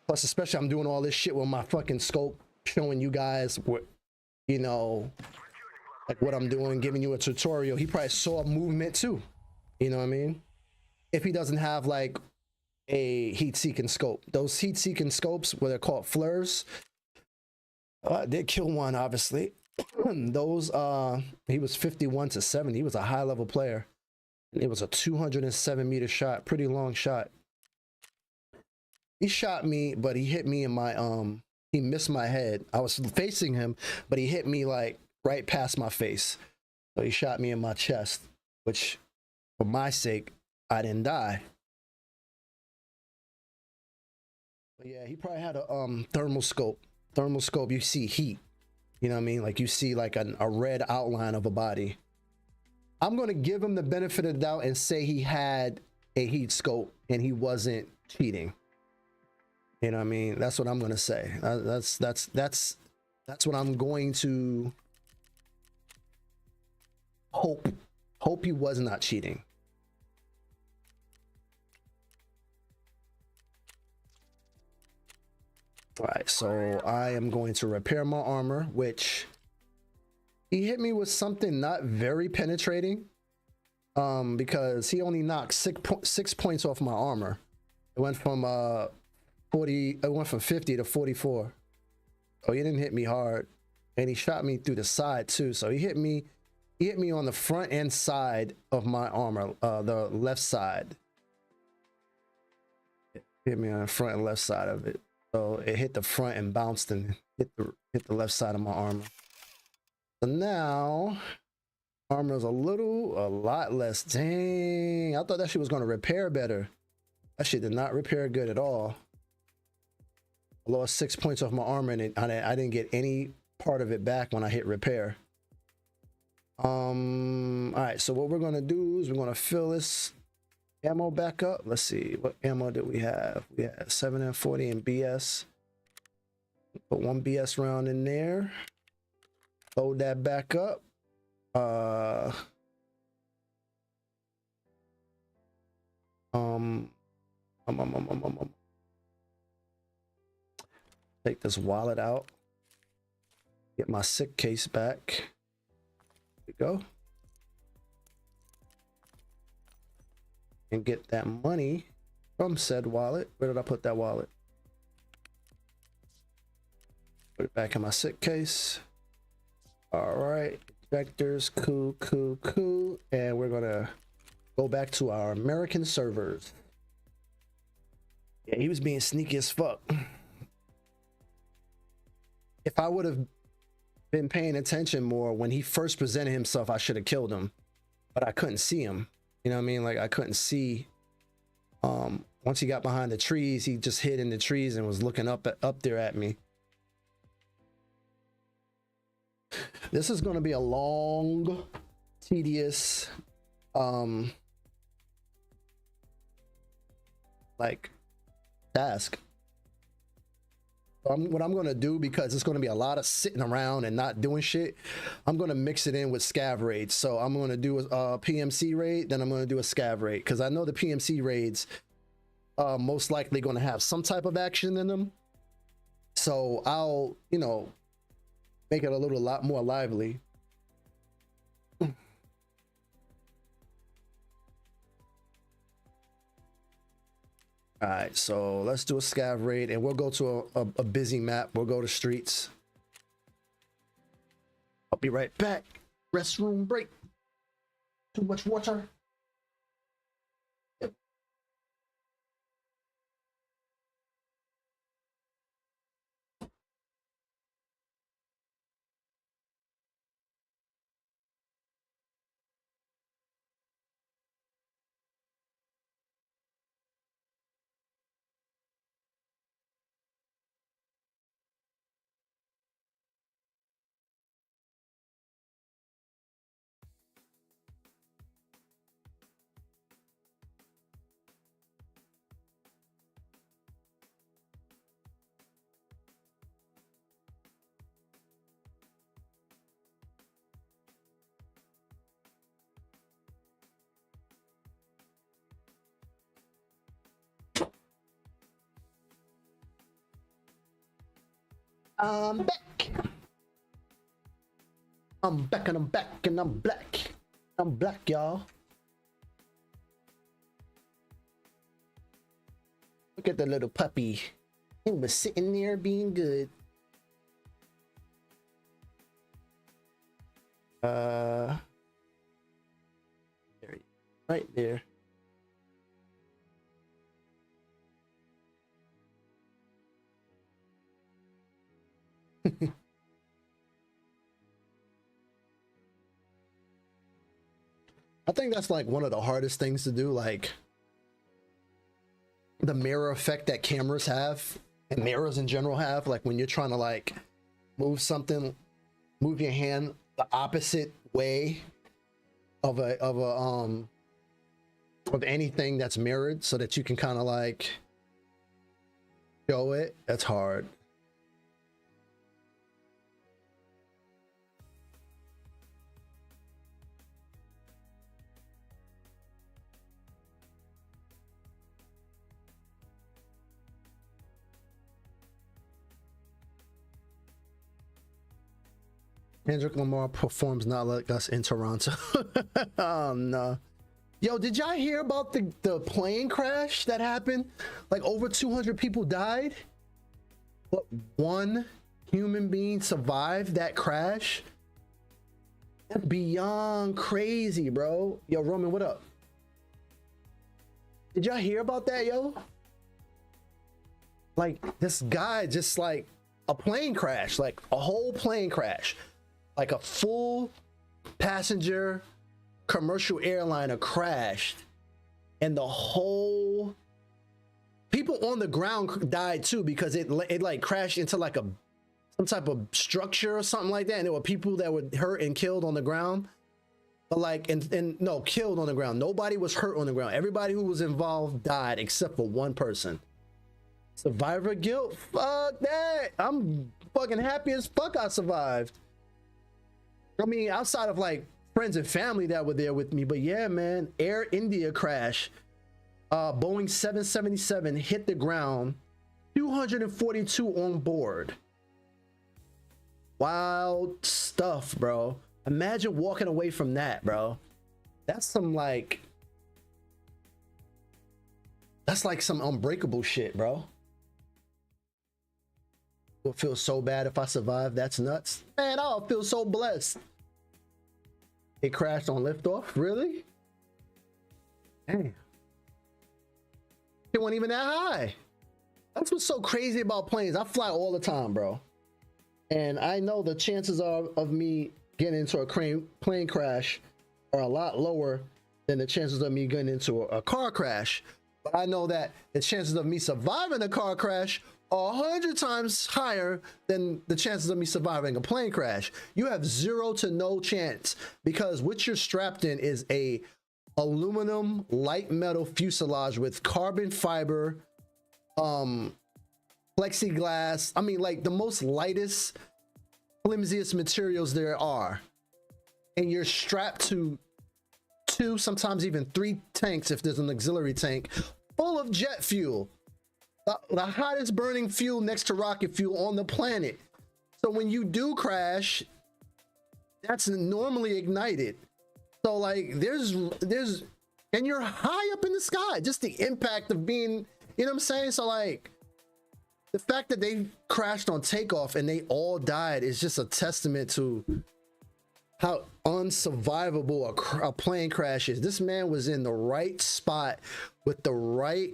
Plus, especially I'm doing all this shit with my fucking scope, showing you guys what, you know, like what I'm doing, giving you a tutorial. He probably saw movement too. You know what I mean? If he doesn't have like a heat-seeking scope. Those heat-seeking scopes, what they're called flares, did kill one, obviously. Those, he was 51 to 70. He was a high-level player. It was a 207-meter shot, pretty long shot. He shot me, but he hit me in my, he missed my head. I was facing him, but he hit me like right past my face. So he shot me in my chest, which, for my sake, I didn't die. But yeah, he probably had a thermal scope. Thermal scope, you see heat. You know what I mean? Like you see like a red outline of a body. I'm gonna give him the benefit of the doubt and say he had a heat scope and he wasn't cheating. You know what I mean? That's what I'm gonna say. That's what I'm going to hope. Hope he was not cheating. All right, so I am going to repair my armor, which he hit me with something not very penetrating, because he only knocked 6 points off my armor. It went from 50 to 44. Oh, he didn't hit me hard, and he shot me through the side too. So he hit me on the front and side of my armor, the left side. Hit me on the front and left side of it. So it hit the front and bounced and hit the left side of my armor. So now armor is a lot less. Dang, I thought that shit was gonna repair better. That shit did not repair good at all. I lost 6 points off my armor and I didn't get any part of it back when I hit repair. All right, so what we're gonna do is we're gonna fill this ammo back up. Let's see, what ammo did we have? We had 7 and 40 and BS. Put one BS round in there. Load that back up. Take this wallet out. Get my sick case back. There we go. And get that money from said wallet. Where did I put that wallet? Put it back in my sick case. All right, vectors, cool. And we're gonna go back to our American servers. Yeah, he was being sneaky as fuck. If I would have been paying attention more when he first presented himself, I should have killed him, but I couldn't see him. You know what I mean? Like I couldn't see. Once he got behind the trees, he just hid in the trees and was looking up there at me. This is going to be a long, tedious, like task. What I'm going to do, because it's going to be a lot of sitting around and not doing shit, I'm going to mix it in with scav raids. So I'm going to do a PMC raid, then I'm going to do a scav raid, because I know the PMC raids are most likely going to have some type of action in them. So I'll, you know, make it a lot more lively. All right, so let's do a scav raid, and we'll go to a busy map. We'll go to streets. I'll be right back. Restroom break. Too much water. Yep. I'm back. I'm back and I'm back and I'm black. I'm black, y'all. Look at the little puppy. He was sitting there being good. There he is, right there. I think that's like one of the hardest things to do, like the mirror effect that cameras have and mirrors in general have, like when you're trying to like move something, move your hand the opposite way of anything that's mirrored so that you can kind of like show it. That's hard. Kendrick Lamar performs Not Like Us in Toronto. Oh no. Yo, did y'all hear about the plane crash that happened? Like over 200 people died, but one human being survived that crash? That's beyond crazy, bro. Yo, Roman, what up? Did y'all hear about that, yo? Like this guy just like a plane crash, like a whole plane crash. Like a full passenger commercial airliner crashed, and the whole people on the ground died too, because it like crashed into like some type of structure or something like that, and there were people that were hurt and killed on the ground. But like and no, killed on the ground. Nobody was hurt on the ground. Everybody who was involved died except for one person. Survivor guilt? Fuck that. I'm fucking happy as fuck I survived. I mean, outside of like friends and family that were there with me, but yeah, man, Air India crash. Boeing 777 hit the ground, 242 on board. Wild stuff, bro. Imagine walking away from that, bro. That's some like, that's like some unbreakable shit, bro. Will feel so bad if I survive. That's nuts, man. I'll feel so blessed. It crashed on liftoff, really? Damn, it wasn't even that high. That's what's so crazy about planes. I fly all the time, bro, and I know the chances of me getting into a plane crash are a lot lower than the chances of me getting into a car crash. But I know that the chances of me surviving a car crash are 100 times higher than the chances of me surviving a plane crash. You have 0 to no chance, because what you're strapped in is a aluminum light metal fuselage with carbon fiber, plexiglass. I mean, like the most lightest, flimsiest materials there are. And you're strapped to 2, sometimes even 3 tanks if there's an auxiliary tank, full of jet fuel. The hottest burning fuel next to rocket fuel on the planet. So when you do crash, that's normally ignited. So like there's and you're high up in the sky. Just the impact of being You know what I'm saying? So like the fact that they crashed on takeoff and they all died is just a testament to how unsurvivable a plane crash is. This man was in the right spot with the right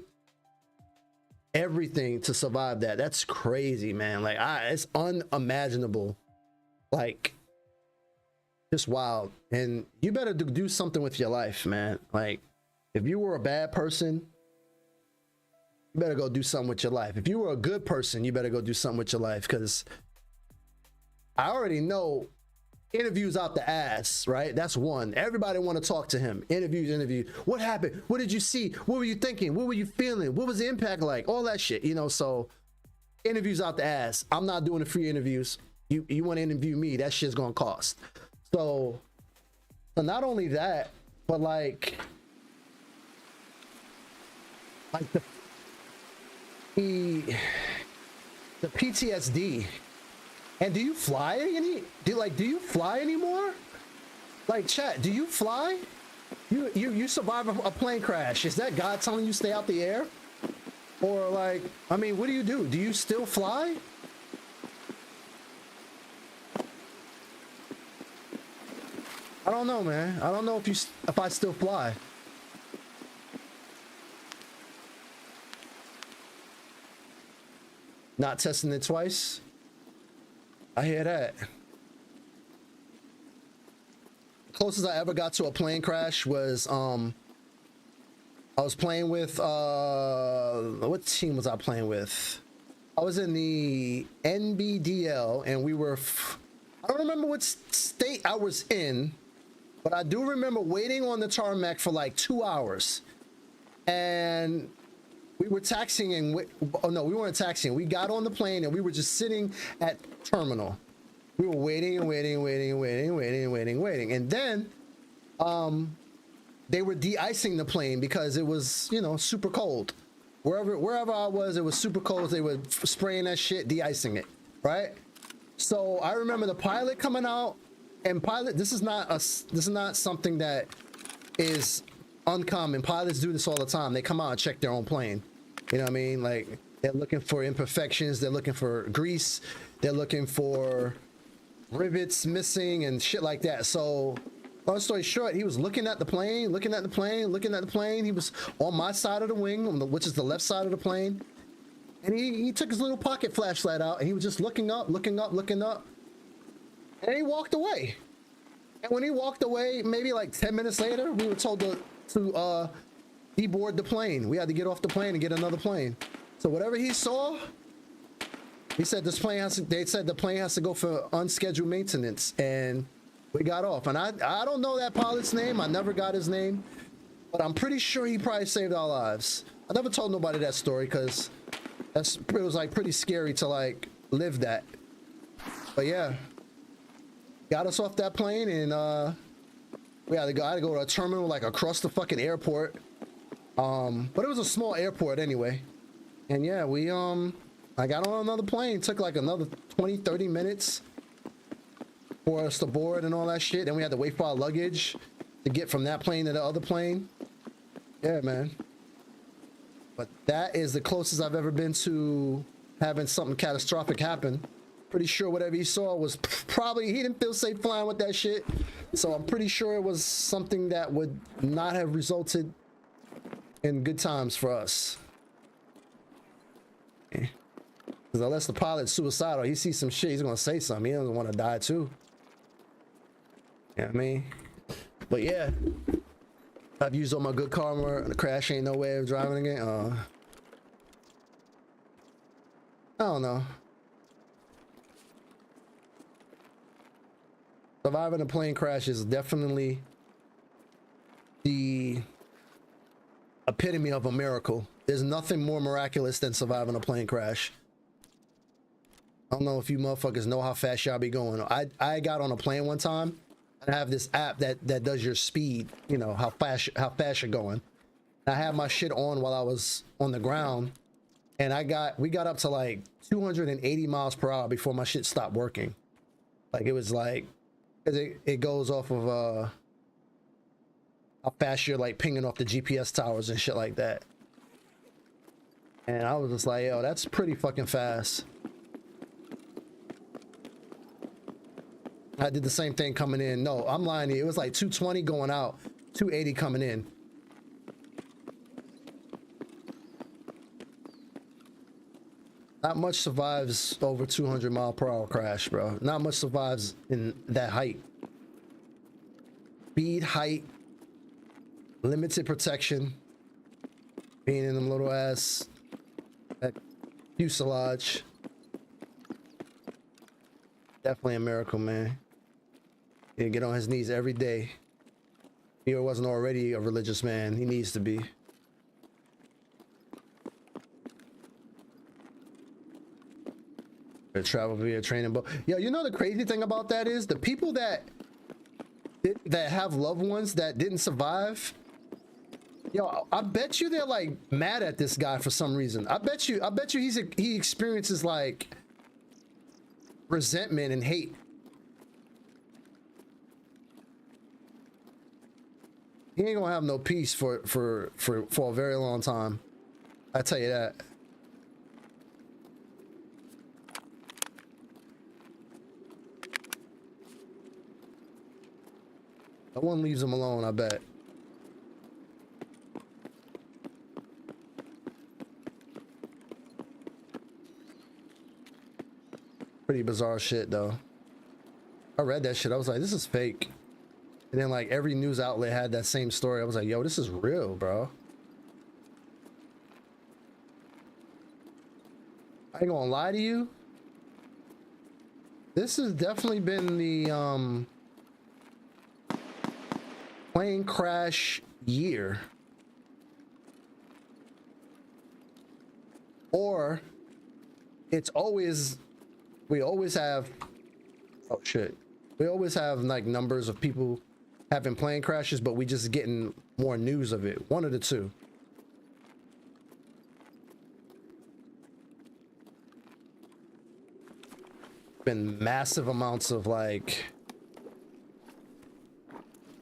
everything to survive that. That's crazy, man. Like it's unimaginable. Like just wild. And you better do something with your life, man. Like if you were a bad person, you better go do something with your life. If you were a good person, you better go do something with your life, because I already know interviews out the ass, right? That's one. Everybody want to talk to him. Interview. What happened? What did you see? What were you thinking? What were you feeling? What was the impact like? All that shit, you know. So interviews out the ass. I'm not doing the free interviews. You want to interview me, that shit's gonna cost. So not only that, but like the PTSD. And do you fly do you fly anymore? Like, chat, do you fly? You survive a plane crash. Is that God telling you stay out the air? Or like, I mean, what do? Do you still fly? I don't know, man. I don't know if I still fly. Not testing it twice. I hear that. Closest I ever got to a plane crash was I was playing with what team was I playing with? I was in the NBDL and we were I don't remember what state I was in, but I do remember waiting on the tarmac for like 2 hours. And we were taxiing and oh no, we weren't taxiing. We got on the plane and we were just sitting at terminal. We were waiting and waiting. And then they were de-icing the plane because it was, you know, super cold. Wherever I was, it was super cold. They were spraying that shit, de-icing it, right? So I remember the pilot coming out, and pilot, this is not something that is uncommon. Pilots do this all the time. They come out and check their own plane. You know what I mean? Like, they're looking for imperfections, they're looking for grease, they're looking for rivets missing and shit like that. So long story short, he was looking at the plane. He was on my side of the wing, which is the left side of the plane. And he took his little pocket flashlight out and he was just looking up. And he walked away. And when he walked away, maybe like 10 minutes later, we were told to deboard the plane. We had to get off the plane and get another plane. So whatever he saw, he said they said the plane has to go for unscheduled maintenance, and we got off. And I don't know that pilot's name. I never got his name, but I'm pretty sure he probably saved our lives. I never told nobody that story because it was like pretty scary to like live that. But yeah, got us off that plane, and I had to go to a terminal like across the fucking airport. But it was a small airport anyway. And yeah, I got on another plane. Took like another 20-30 minutes for us to board and all that shit. Then we had to wait for our luggage to get from that plane to the other plane. Yeah, man. But that is the closest I've ever been to having something catastrophic happen. Pretty sure whatever he saw was probably, he didn't feel safe flying with that shit. So I'm pretty sure it was something that would not have resulted in good times for us. Because unless the pilot's suicidal, he sees some shit, he's gonna say something. He doesn't want to die too. You know what I mean? But yeah, I've used all my good karma and the crash ain't no way of driving again. I don't know. Surviving a plane crash is definitely the epitome of a miracle. There's nothing more miraculous than surviving a plane crash. I don't know if you motherfuckers know how fast y'all be going. I got on a plane one time and I have this app that does your speed, you know, how fast you're going. I had my shit on while I was on the ground, and we got up to like 280 miles per hour before my shit stopped working. Like, it was like, it goes off of how fast you're like pinging off the GPS towers and shit like that. And I was just like, yo, that's pretty fucking fast. I did the same thing coming in. No, I'm lying to you. It was like 220 going out, 280 coming in. Not much survives over 200-mile-per-hour crash, bro. Not much survives in that height. Speed, height, limited protection. Being in them little ass fuselage. Definitely a miracle, man. He'd get on his knees every day. If he wasn't already a religious man, he needs to be. Travel via training boat. Yo, you know the crazy thing about that is the people that have loved ones that didn't survive. Yo, I bet you they're like mad at this guy for some reason. I bet you he experiences like resentment and hate. He ain't gonna have no peace for a very long time. I tell you that. No one leaves him alone, I bet. Pretty bizarre shit, though. I read that shit. I was like, this is fake. And then, like, every news outlet had that same story. I was like, yo, this is real, bro. I ain't gonna lie to you. This has definitely been the, plane crash year, or it's always, we always have, oh shit, we always have like numbers of people having plane crashes, but we just getting more news of it. One of the two. Been massive amounts of like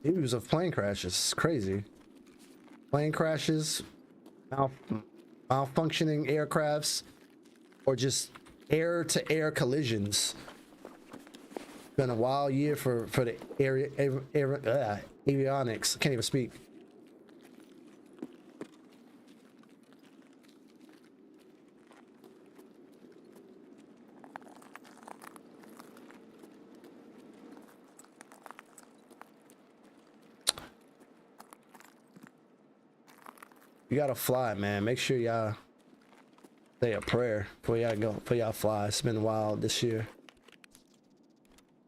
news of plane crashes. It's crazy. Plane crashes, malfunctioning aircrafts, or just air-to-air collisions. Been a wild year for the avionics. Can't even speak. You gotta fly, man. Make sure y'all say a prayer before y'all go, before y'all fly. It's been wild this year.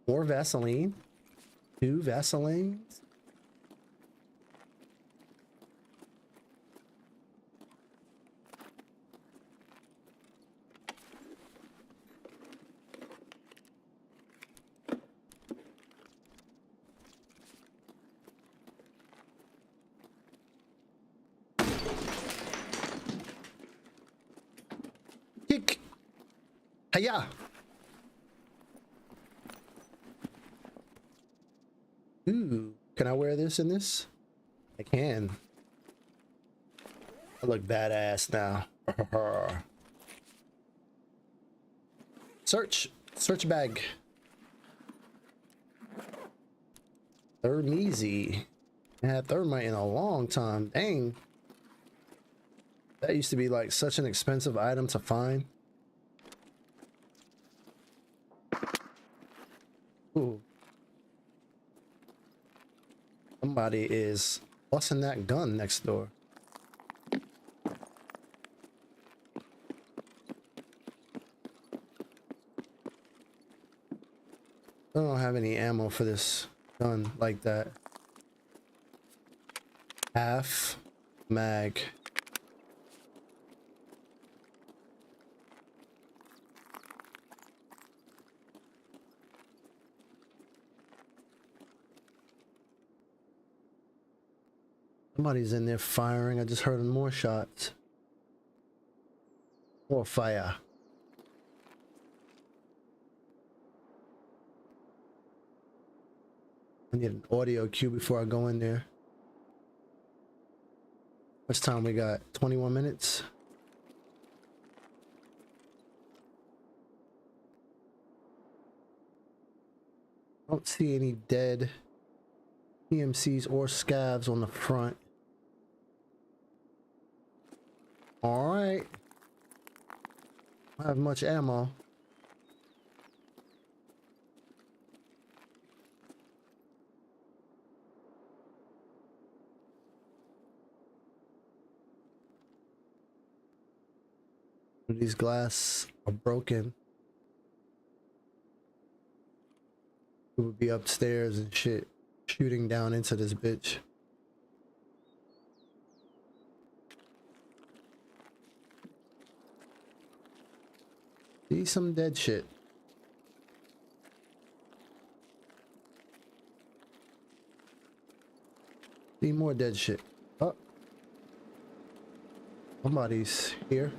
More Vaseline. 2 Vaselines. Kick. Hiya. Ooh, can I wear this in this? I can. I look badass now. Search bag. Thermeasy. I had thermite in a long time. Dang. That used to be like such an expensive item to find. Ooh. Somebody is busting that gun next door. I don't have any ammo for this gun like that. Half mag. Somebody's in there firing. I just heard more shots. More fire. I need an audio cue before I go in there. Much time we got? 21 minutes. I don't see any dead PMCs or scavs on the front. All right. I don't have much ammo. These glass are broken. It would be upstairs and shit, shooting down into this bitch. See some dead shit. See more dead shit. Oh, somebody's here.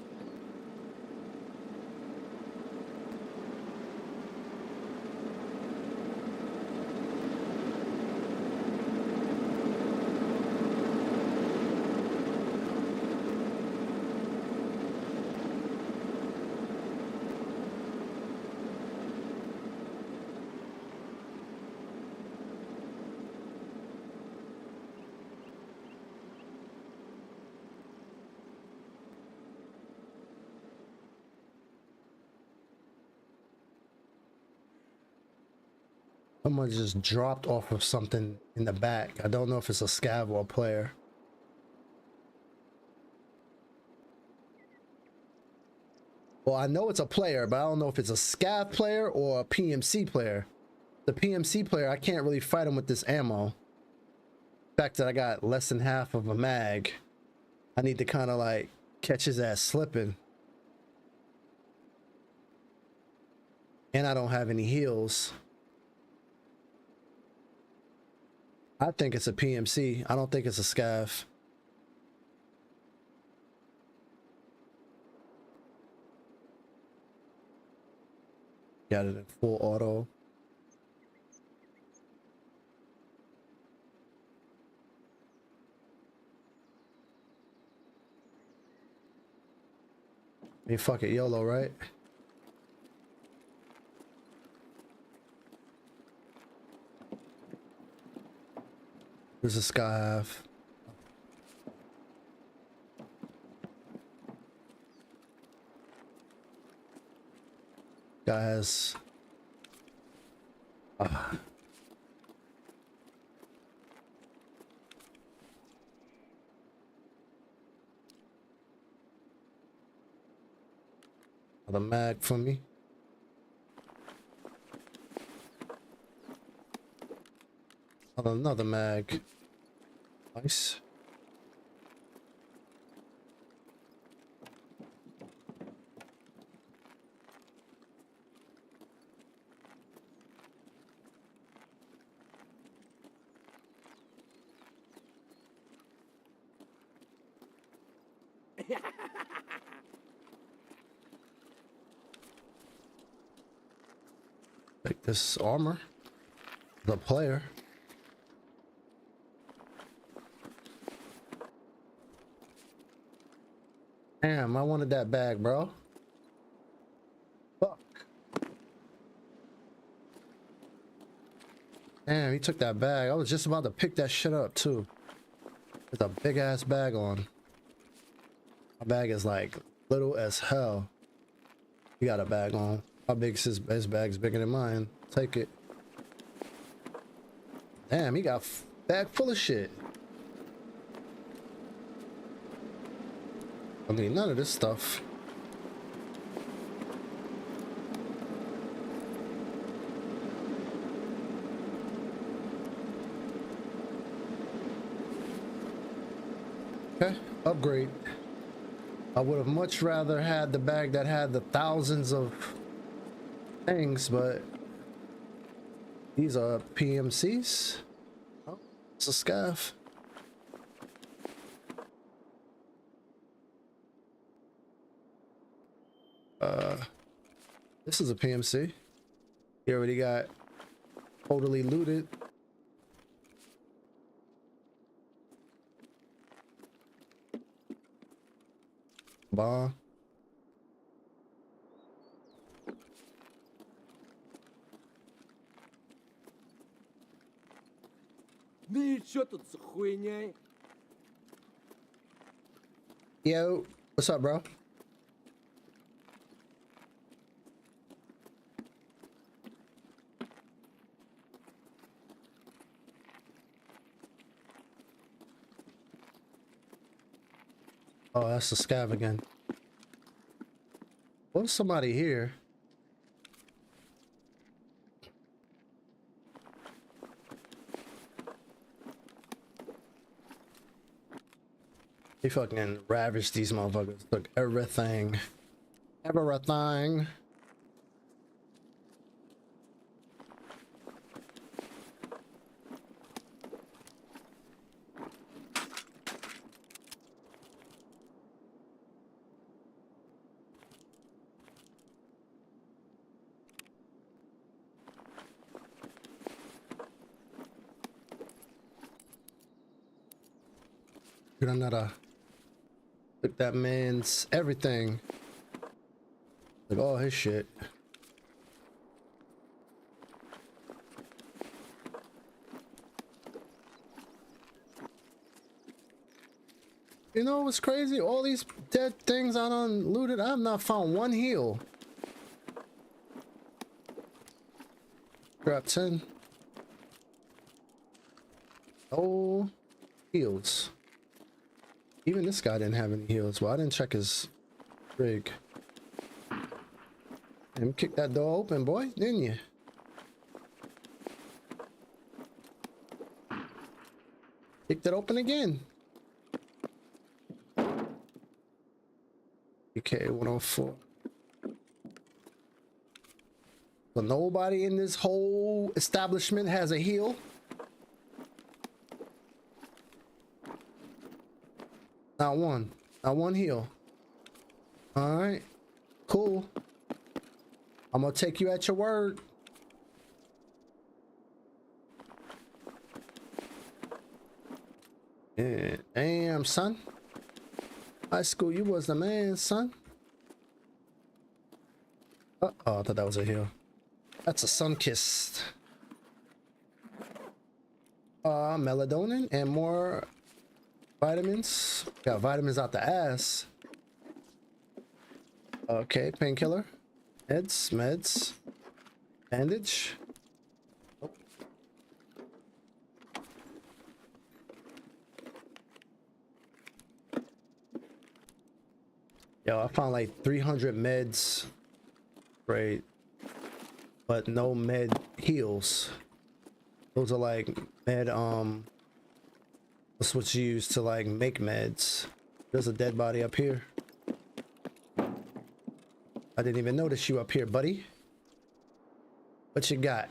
Someone just dropped off of something in the back. I don't know if it's a scav or a player. Well, I know it's a player, but I don't know if it's a scav player or a PMC player. The PMC player, I can't really fight him with this ammo. The fact that I got less than half of a mag, I need to kind of like catch his ass slipping. And I don't have any heals. I think it's a PMC. I don't think it's a scav. Got it in full auto. Hey, fuck it, YOLO, right? There's a scav. Guy has another mag for me. Another mag. Nice. Take this armor. The player. Damn, I wanted that bag, bro. Fuck. Damn, he took that bag. I was just about to pick that shit up, too. There's a big ass bag on. My bag is like little as hell. He got a bag on. How big is his bag's bigger than mine? Take it. Damn, he got a bag full of shit. I mean, none of this stuff. Okay, upgrade. I would have much rather had the bag that had the thousands of things, but these are PMCs. Oh, it's a scav. This is a PMC. He already got totally looted. Bomb. Ну и чё тут за хуйней? Yo, what's up, bro? Oh, that's the scav again. Was somebody here? He fucking ravaged these motherfuckers. Took everything. Everything. Granada. Took that man's everything. Like all his shit. You know what's crazy? All these dead things I done looted, I have not found one heal. Grab 10. Oh, heals. Even this guy didn't have any heals. Well, I didn't check his rig. And kick that door open, boy, didn't you? Kicked it open again. Okay, 104. So nobody in this whole establishment has a heal. Not one. Not one heal. Alright. Cool. I'm gonna take you at your word. Yeah. Damn, son. High school, you was the man, son. Oh, I thought that was a heal. That's a sun-kissed. Melatonin and more vitamins. Got vitamins out the ass. Okay, painkiller. Meds. Bandage. Oh. Yo, I found like 300 meds. Great. But no med heals. Those are like med, that's what you use to like make meds. There's a dead body up here. I didn't even notice you up here, buddy. What you got?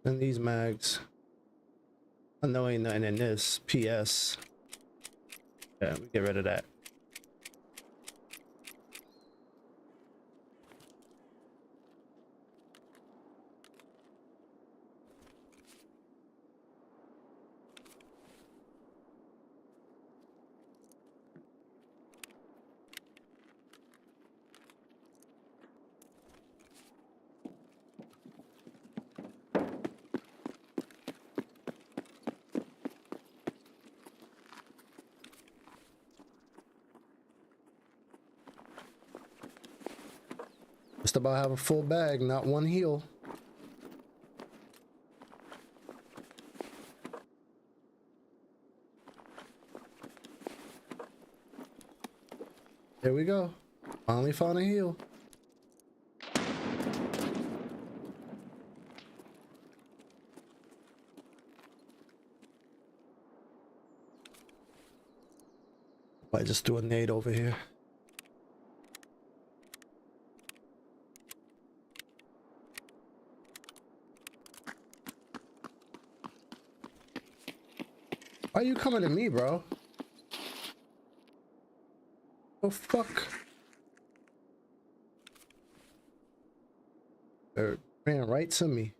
And these mags. I know ain't nothing in this. PS. Yeah, we get rid of that. Just about have a full bag, not one heal. There we go. Finally found a heal. I just threw a nade over here. Why you coming to me, bro? Oh fuck. They ran right to me.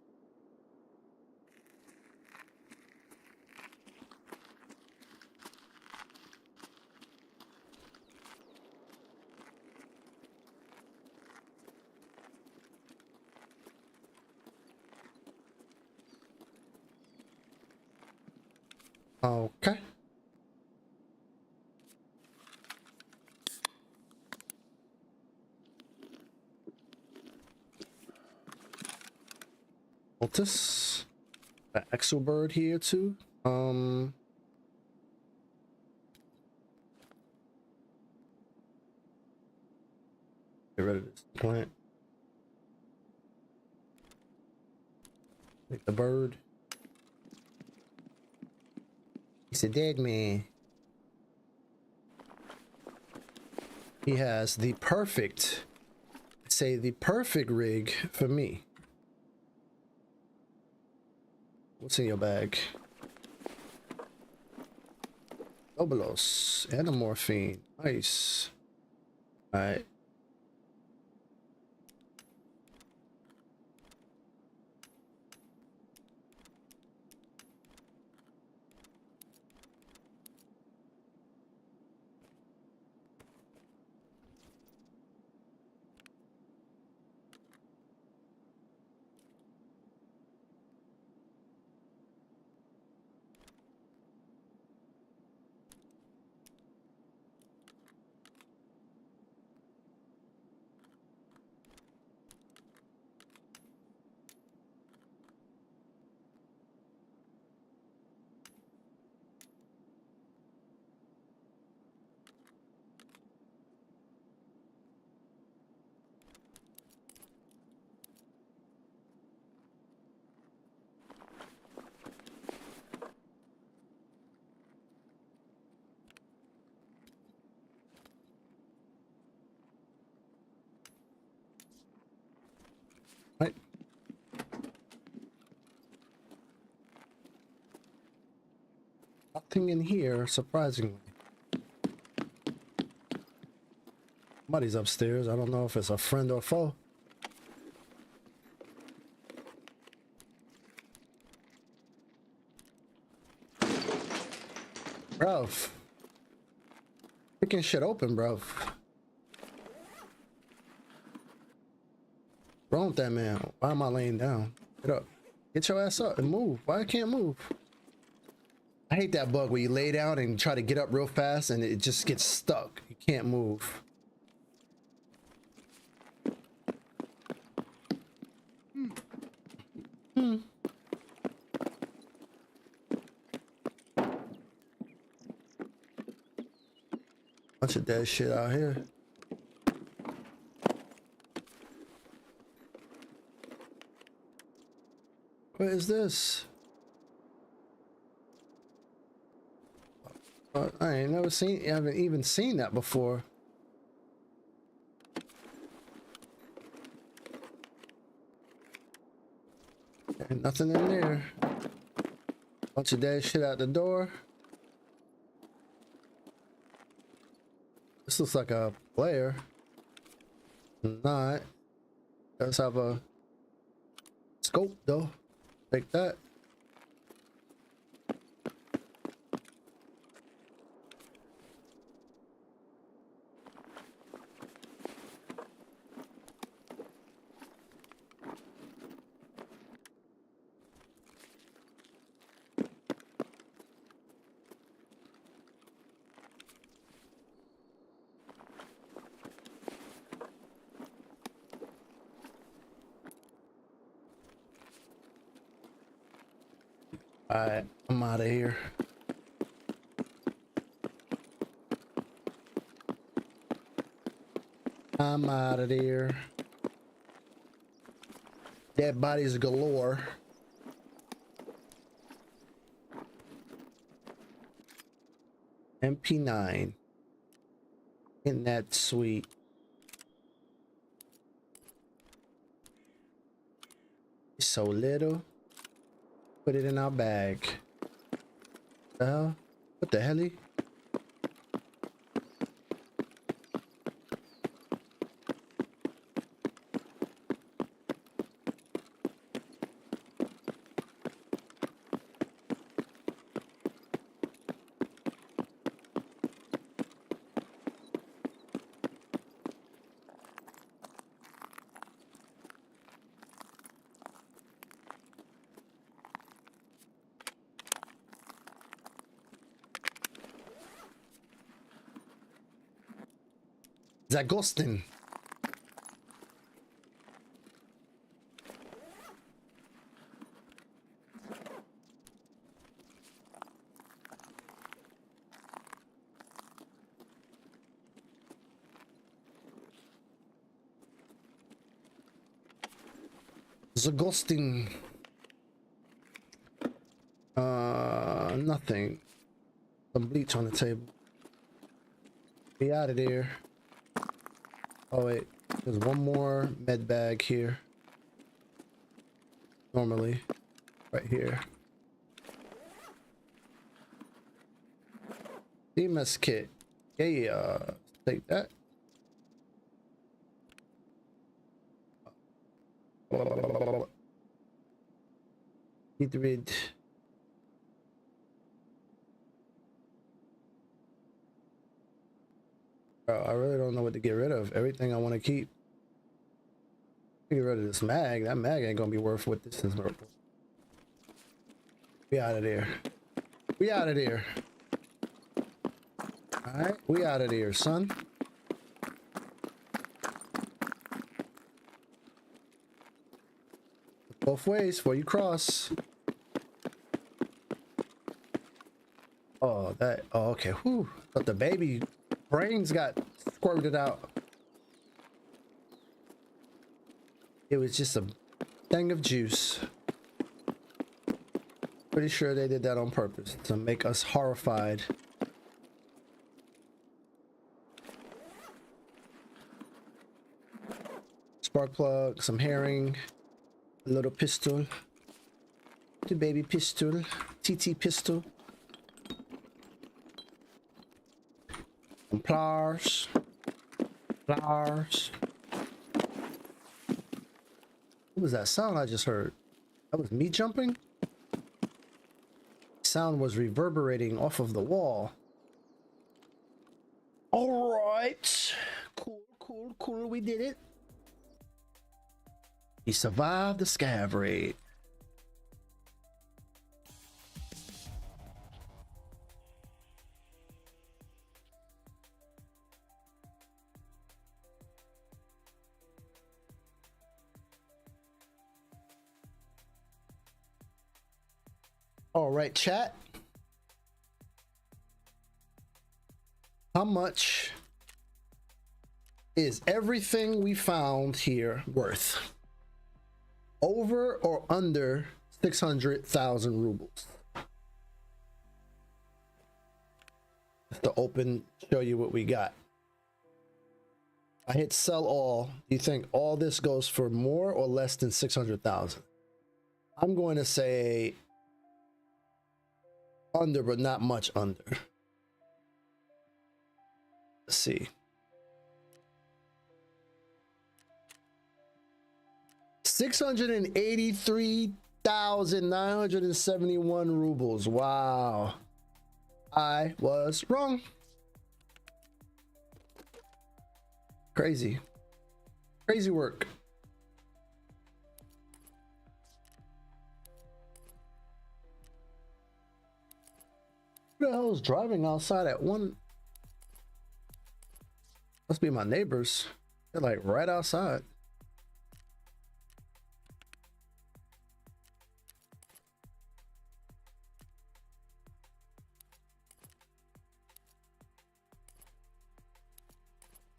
Okay. Otis. An Exobird here too. Get rid of this plant. Make the bird. He's a dead man. He has the perfect, say the perfect rig for me. What's in your bag? Obolos, anamorphine. Nice. All right. Right. Nothing in here, surprisingly. Somebody's upstairs. I don't know if it's a friend or foe. Bro. Picking shit open, bro. Wrong with that man? Why am I laying down? Get up. Get your ass up and move. Why I can't move? I hate that bug where you lay down and try to get up real fast and it just gets stuck. You can't move. Bunch of dead shit out here. What is this? I ain't never seen, I haven't even seen that before. Ain't nothing in there. Bunch of dead shit out the door. This looks like a player. Not. Does have a scope though. Take that. Alright, I'm out of here. I'm out of there. Dead bodies galore. MP9. Isn't that sweet? So little. Put it in our bag. The hell? What the hell? Zagostin. Zagostin. Nothing. Some bleach on the table. Be out of there. Oh wait, there's one more med bag here. Normally, right here. EMS kit. Yeah, take that. Need to read. Bro, I really don't know what to get rid of. Everything I want to keep. Get rid of this mag. That mag ain't gonna be worth what this is worth. We out of there. We out of there. Alright, we out of there, son. Both ways before you cross. Oh, that. Oh, okay. Whew. But the baby brains got squirted out. It was just a thing of juice. Pretty sure they did that on purpose to make us horrified. Spark plug, some herring, a little pistol, the baby pistol, TT pistol, some pliers, pliers. What was that sound I just heard? That was me jumping? Sound was reverberating off of the wall. All right. Cool, cool, cool. We did it. He survived the scav raid. All right, chat. How much is everything we found here worth? Over or under 600,000 rubles? Just to open, show you what we got. I hit sell all. Do you think all this goes for more or less than 600,000? I'm going to say under, but not much under. Let's see. 683,971 rubles. Wow. I was wrong. Crazy. Crazy work. Who the hell is driving outside at one? Must be my neighbors. They're like right outside.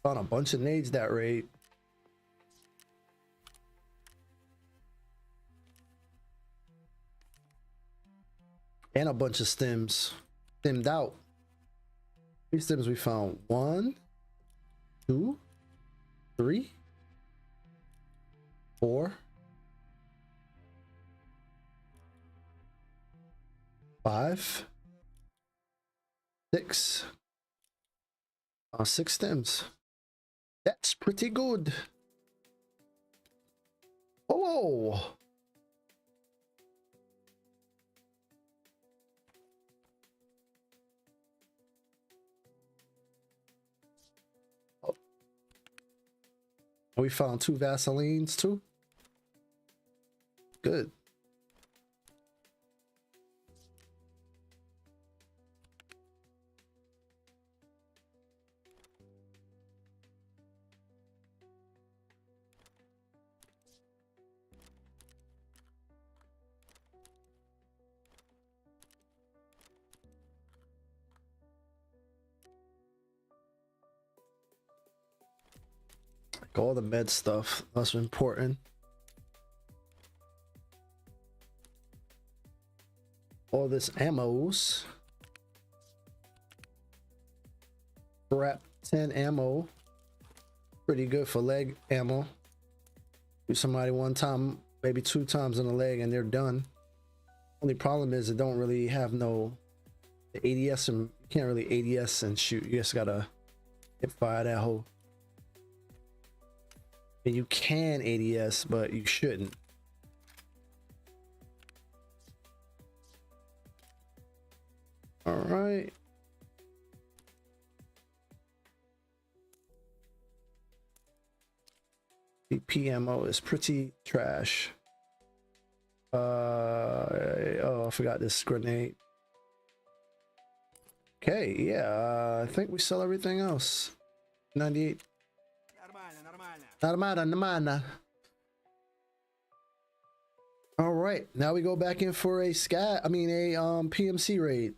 Found a bunch of nades that raid. And a bunch of stems. Stemmed out. Three stems we found. 1, 2, 3, 4, 5, Six. 6 stems. That's pretty good. Oh. We found 2 Vaselines too. Good. All the med stuff, that's important. All this ammos. Wrap 10 ammo. Pretty good for leg ammo. Do somebody 1 time, maybe 2 times in the leg and they're done. Only problem is it don't really have no the ADS, and you can't really ADS and shoot. You just gotta hip fire that hole. And you can ADS, but you shouldn't. All right. The PMO is pretty trash. Oh, I forgot this grenade. Okay, yeah, I think we sell everything else. 98. Nada. All right, now we go back in for a PMC raid.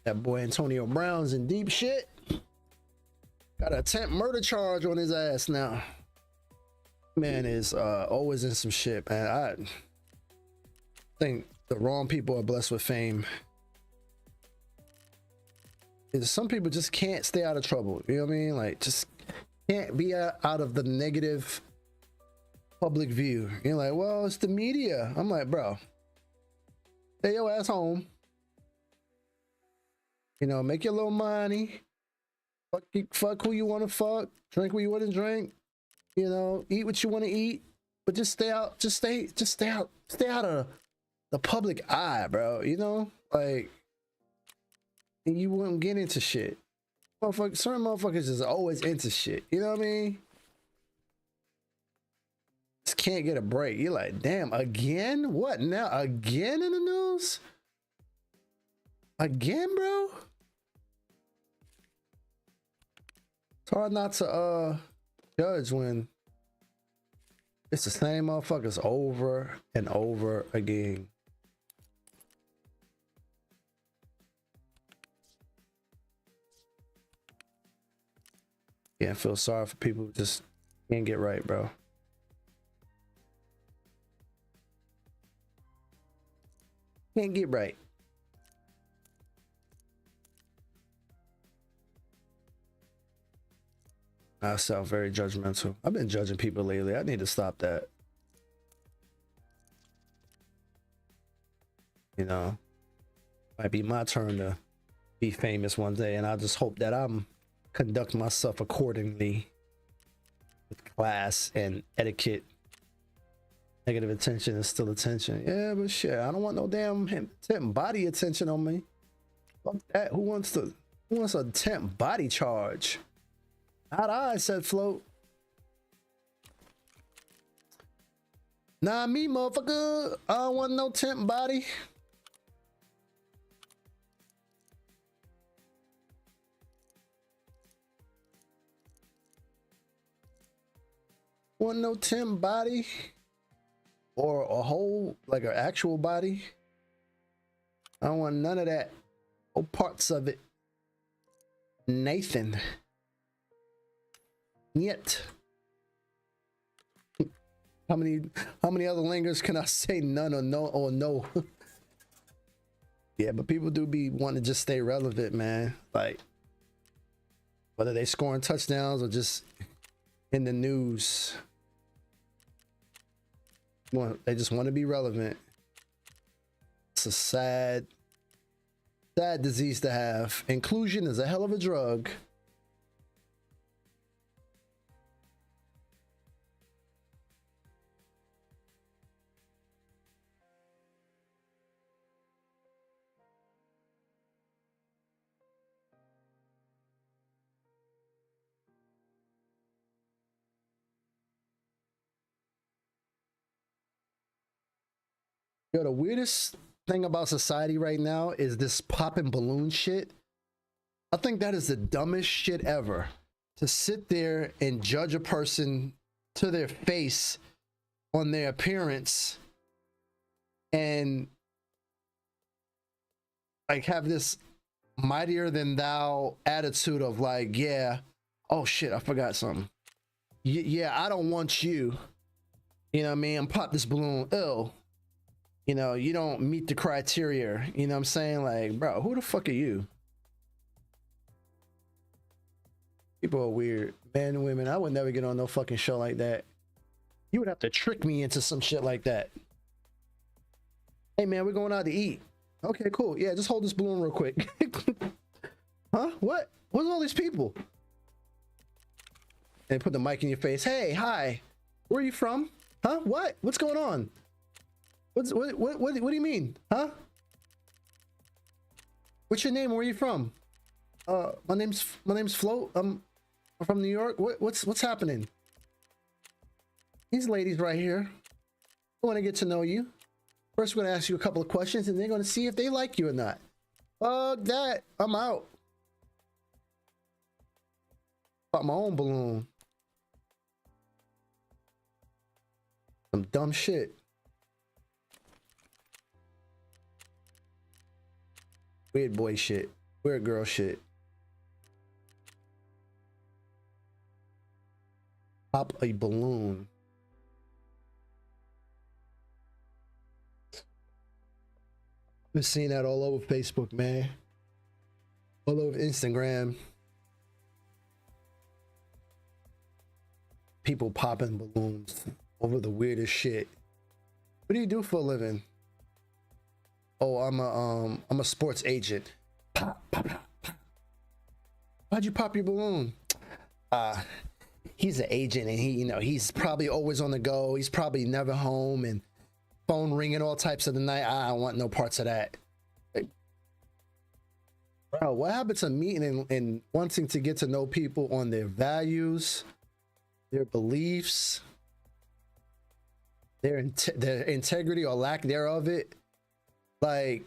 That boy Antonio Brown's in deep shit. Got an attempt murder charge on his ass now. Man is always in some shit, man. I think the wrong people are blessed with fame. Some people just can't stay out of trouble. You know what I mean? Like, just can't be out of the negative public view. You're like, well, it's the media. I'm like, bro, stay your ass home. You know, make your little money. Fuck who you want to fuck. Drink what you want to drink. You know, eat what you want to eat. But just stay out. Just stay out. Stay out of the public eye, bro. You know, like, and you won't get into shit. Certain motherfuckers is always into shit. You know what I mean? Just can't get a break. You're like, damn, again? What now? Again in the news? Again, bro? It's hard not to judge when it's the same motherfuckers over and over again. Yeah, I feel sorry for people who just can't get right, bro. Can't get right. I sound very judgmental. I've been judging people lately. I need to stop that. You know, might be my turn to be famous one day, and I just hope that I'm conduct myself accordingly with class and etiquette. Negative attention is still attention. Yeah, but shit, I don't want no damn temp body attention on me. Fuck that. Who wants a temp body charge? Not I, said Float. Nah, me, motherfucker. I don't want no temp body. Want no temp body or a whole, like an actual body. I don't want none of that. No parts of it. Nathan. Yet. How many other lingers can I say? None or no or no? Yeah, but people do be wanting to just stay relevant, man. Like, whether they scoring touchdowns or just in the news. Well, they just want to be relevant. It's a sad disease to have. Inclusion is a hell of a drug. Yo, the weirdest thing about society right now is this popping balloon shit. I think that is the dumbest shit ever. To sit there and judge a person to their face on their appearance and like have this mightier than thou attitude of like, yeah, oh shit, I forgot something. Yeah, I don't want you. You know what I mean? Pop this balloon. Ill. You know, you don't meet the criteria. You know what I'm saying? Like, bro, who the fuck are you? People are weird. Men and women, I would never get on no fucking show like that. You would have to trick me into some shit like that. Hey man, we're going out to eat. Okay, cool. Yeah, just hold this balloon real quick. Huh? What? What's all these people? And put the mic in your face. Hey, hi. Where are you from? Huh? What? What's going on? What do you mean? Huh? What's your name? Where are you from? My name's Flo. I'm from New York. What's happening? These ladies right here, I want to get to know you. First, we're going to ask you a couple of questions, and they're going to see if they like you or not. Fuck that. I'm out. Pop my own balloon. Some dumb shit. Weird boy shit. Weird girl shit. Pop a balloon. Been seeing that all over Facebook, man. All over Instagram. People popping balloons over the weirdest shit. What do you do for a living? Oh, I'm a sports agent. Pop, pop, pop. Why'd you pop your balloon? He's an agent, and he's probably always on the go. He's probably never home, and phone ringing all types of the night. I don't want no parts of that. Like, bro, what happened to meeting and wanting to get to know people on their values, their beliefs, their integrity or lack thereof it? Like,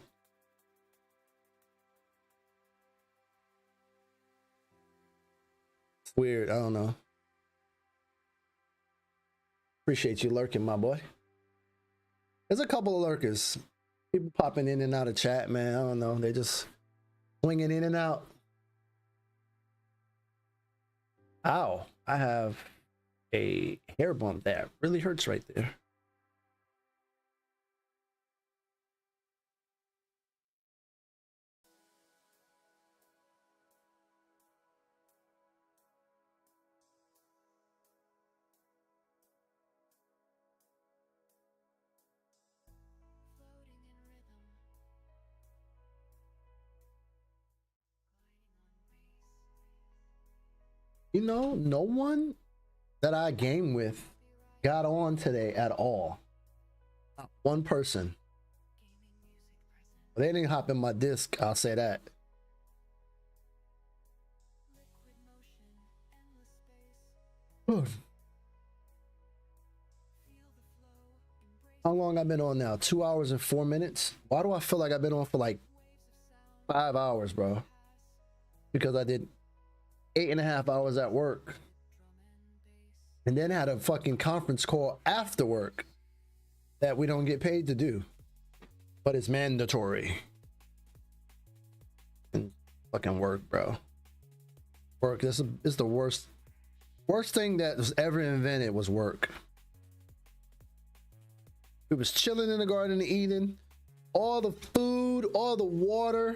it's weird. I don't know. Appreciate you lurking, my boy. There's a couple of lurkers. People popping in and out of chat, man. I don't know. They just swinging in and out. Ow. I have a hair bump that really hurts right there. You know, no one that I game with got on today at all. Not one person. They didn't hop in my disc, I'll say that. How long I've been on now? 2 hours and 4 minutes. Why do I feel like I've been on for like 5 hours, bro? Because I did 8.5 hours at work and then had a fucking conference call after work that we don't get paid to do, but it's mandatory. And fucking work, bro. Work. This is the worst thing that was ever invented was work. We was chilling in the Garden of Eden. All the food, all the water,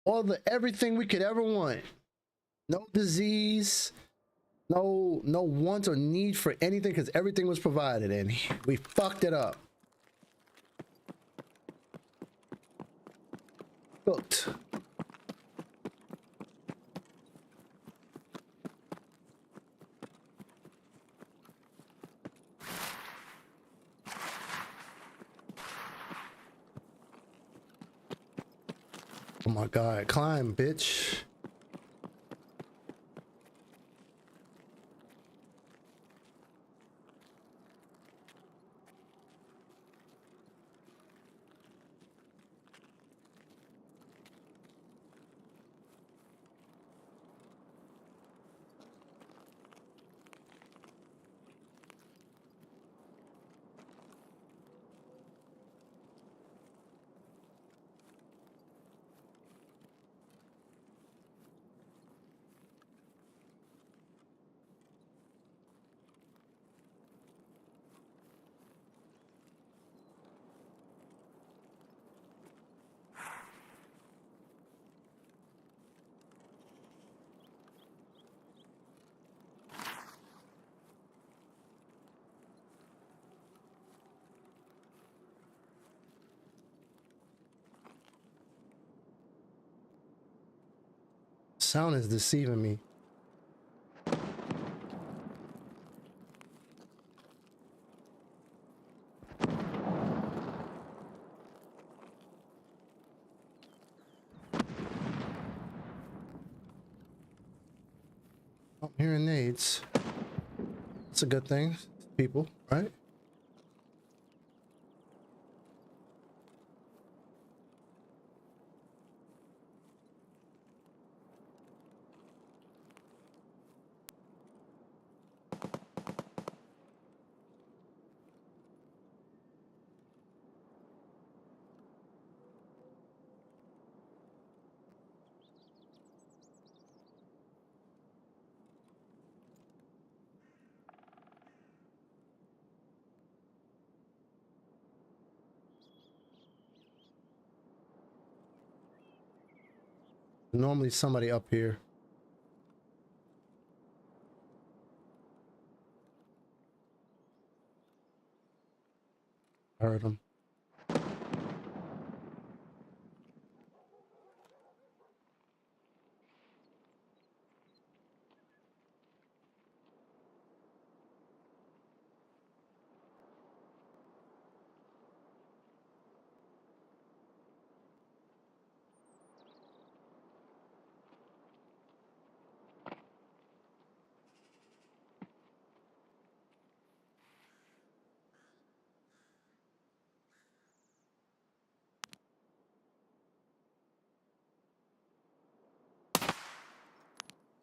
all the everything we could ever want. No disease, no want or need for anything because everything was provided and we fucked it up. Cooked. Oh my god, climb, bitch. Sound is deceiving me. I'm hearing nades. That's a good thing, people, right? Normally somebody up here. I heard him.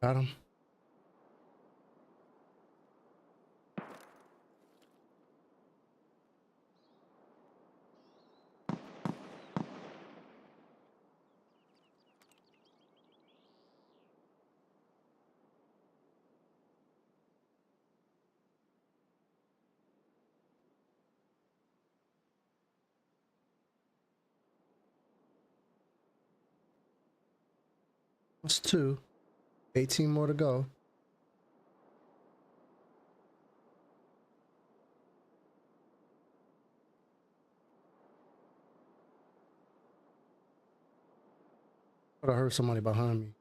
Got him. That's 2. 18 more to go. But I heard somebody behind me.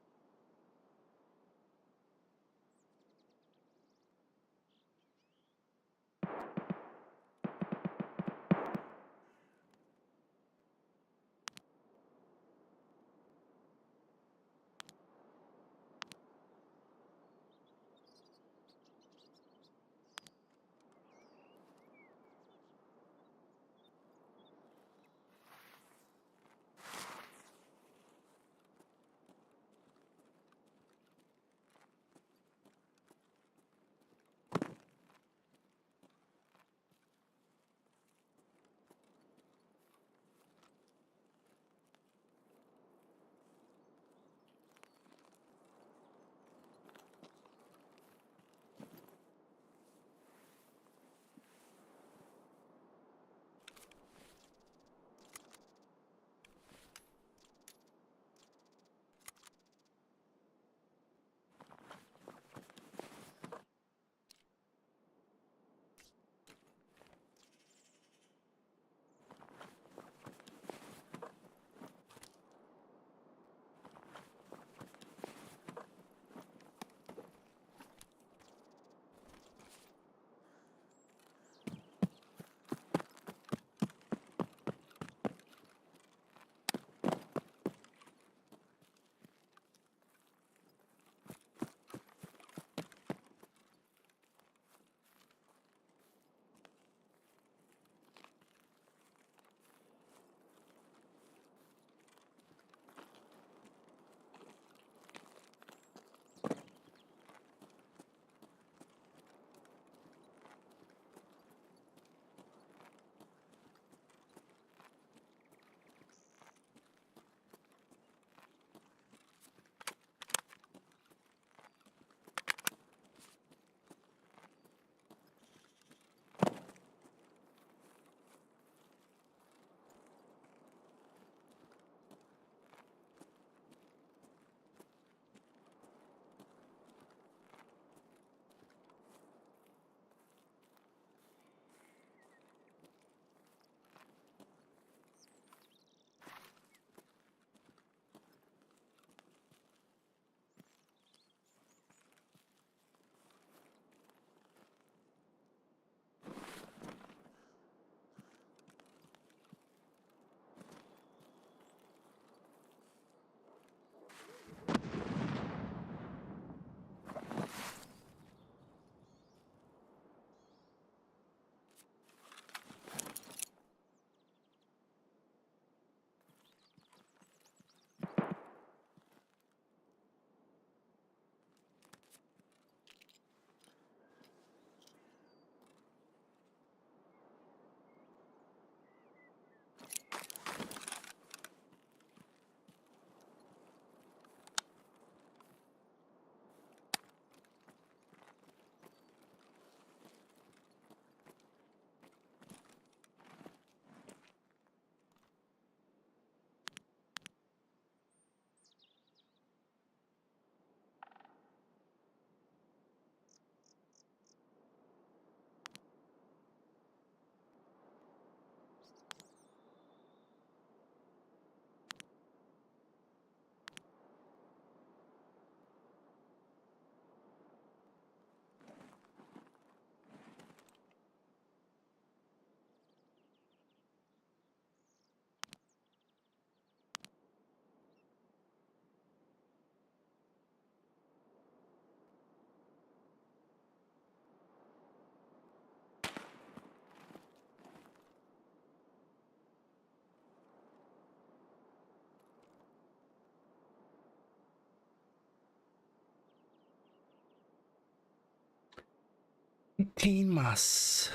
18 más.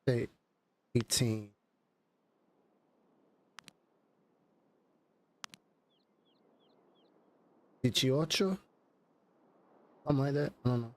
Say 18. Dieciocho? Something like that. I don't know.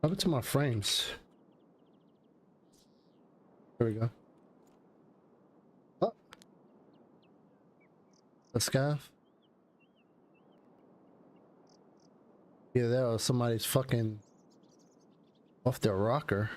Up to my frames. There we go. Oh, the scarf. Yeah, there was somebody's fucking off their rocker.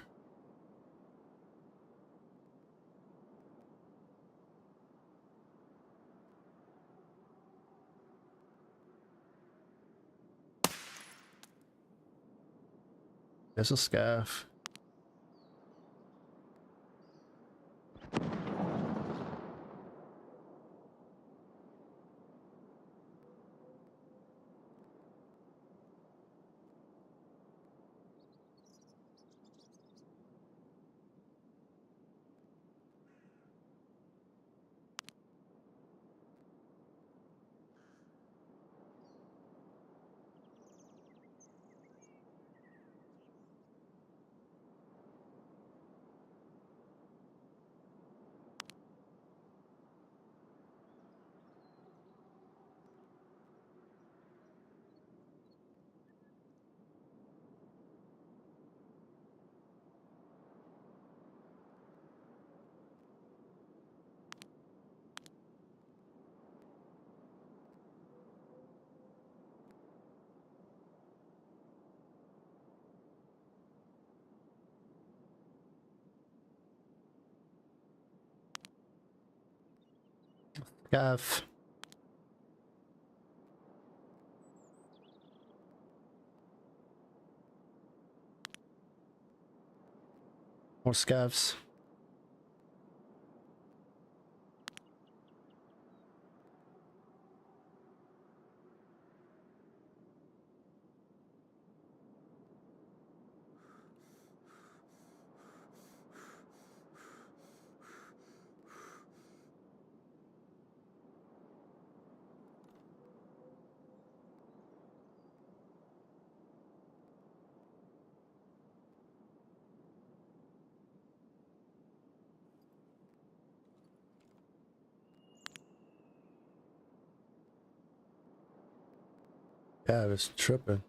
There's a scarf. Scarf. More scarves. Yeah, it's tripping.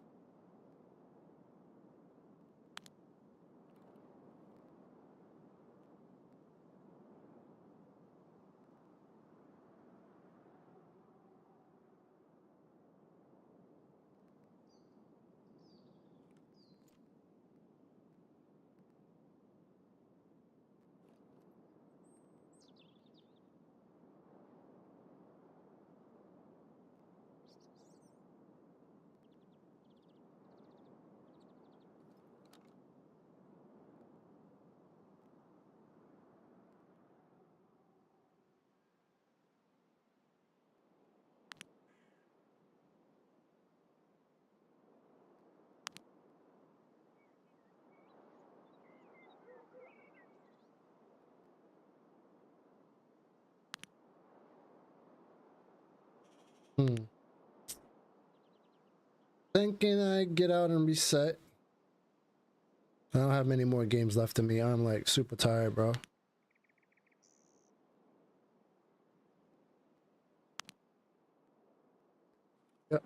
Thinking I get out and reset. I don't have many more games left in me. I'm like super tired, bro. Yep.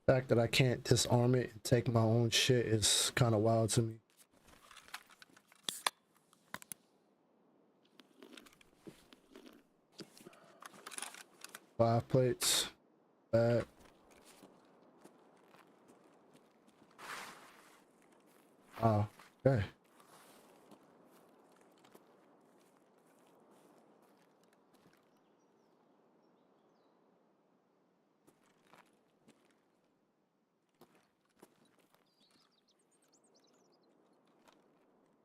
The fact that I can't disarm it and take my own shit is kind of wild to me. Five plates. Bad. Oh, okay.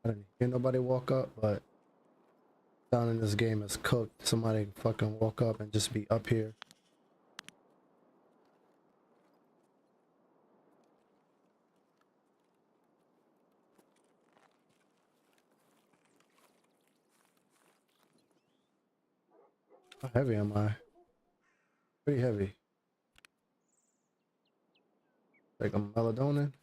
I didn't hear nobody walk up, but down in this game is cooked. Somebody fucking walk up and just be up here. How heavy am I? Pretty heavy. Like a melatonin.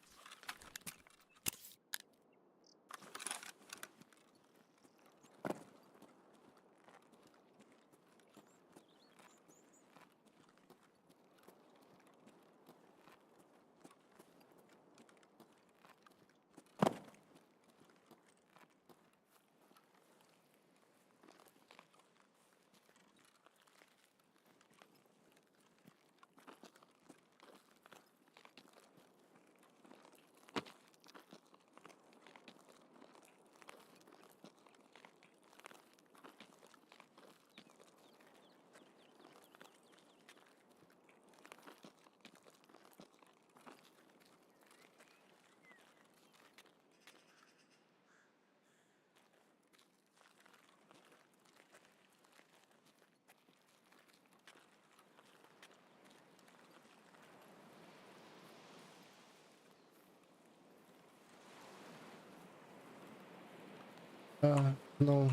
No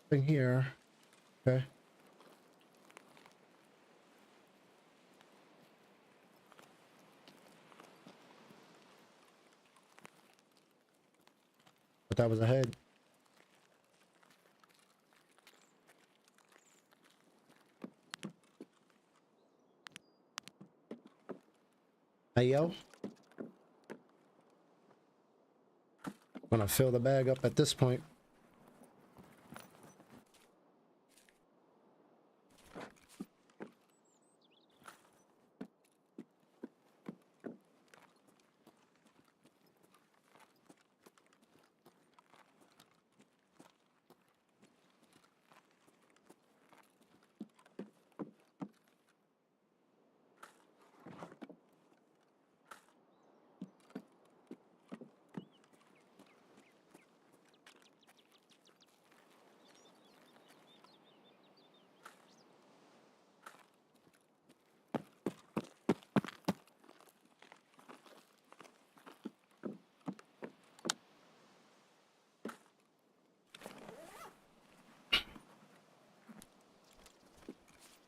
thing here. Okay. But that was ahead. Hey, yo. Gonna fill the bag up at this point.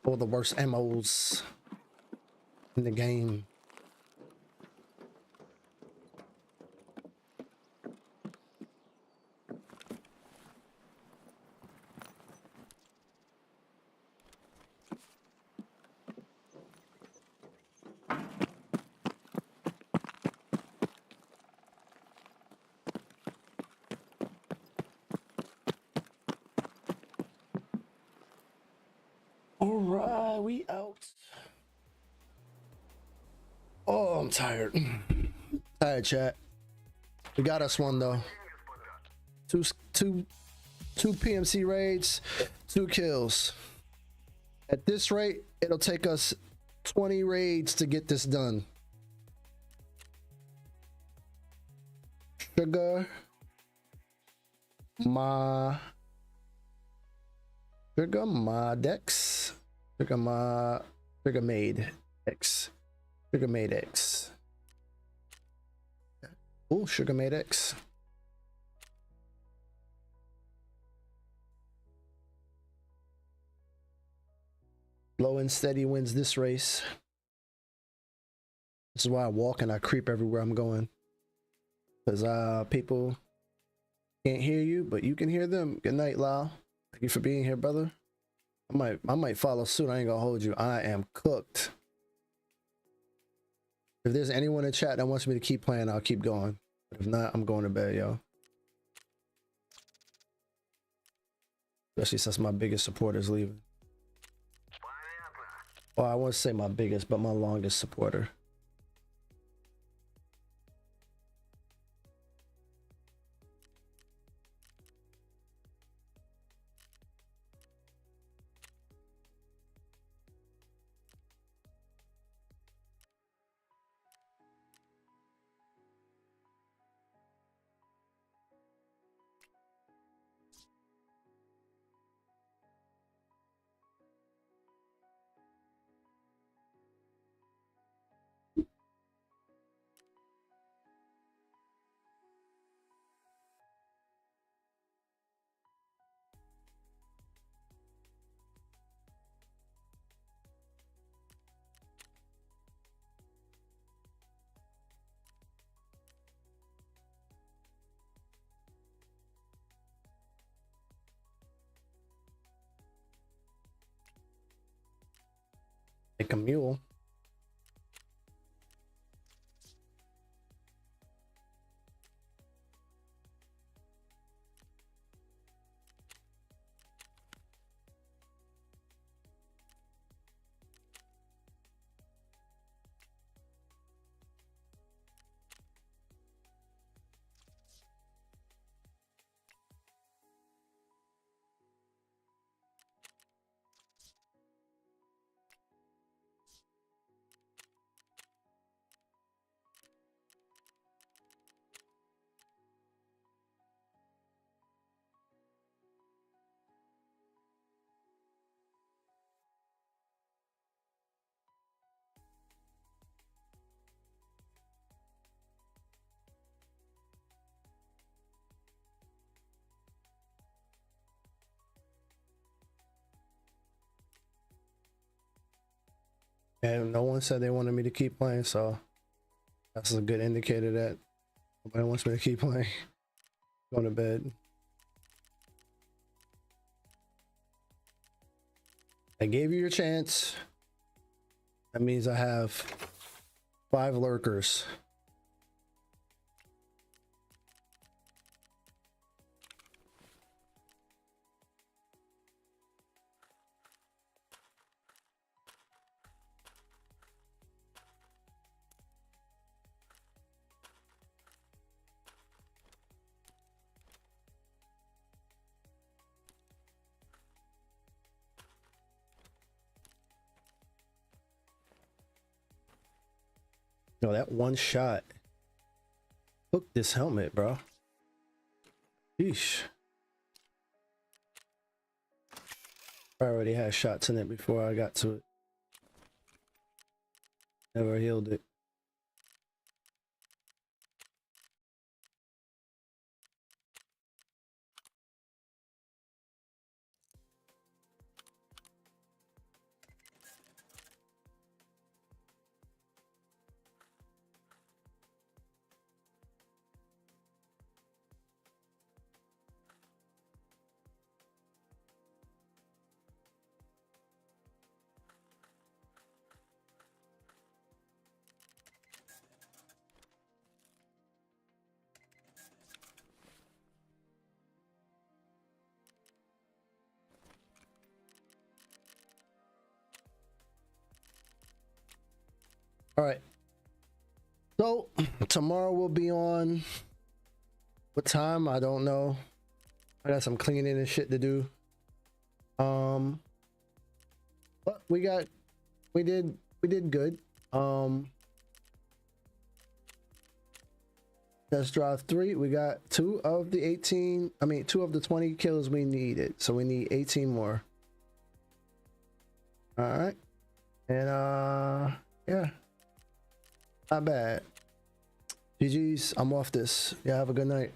All the worst MOs in the game. All right, we out. Oh, I'm tired. Tired, chat. We got us one though. Two PMC raids, 2 kills. At this rate, it'll take us 20 raids to get this done. Sugar my Dex. Sugar made X. Sugar made X. Oh, Sugar made X. Slow and steady wins this race. This is why I walk and I creep everywhere I'm going. Because people can't hear you, but you can hear them. Good night, Lau. Thank you for being here, brother. I might follow suit. I ain't gonna hold you. I am cooked. If there's anyone in chat that wants me to keep playing, I'll keep going. But if not, I'm going to bed, yo. Especially since my biggest supporter's leaving. Well, I won't say my biggest, but my longest supporter. Like a mule. And no one said they wanted me to keep playing, so that's a good indicator that nobody wants me to keep playing. Going to bed. I gave you your chance. That means I have 5 lurkers. No, that one shot hooked this helmet, bro. Sheesh. I already had shots in it before I got to it. Never healed it. All right. So tomorrow we'll be on. What time? I don't know. I got some cleaning and shit to do. But we we did good. Test drive 3, we got 2 of the 18, I mean 2 of the 20 kills we needed, so we need 18 more. All right, and yeah, not bad. GG's, I'm off this. Yeah, have a good night.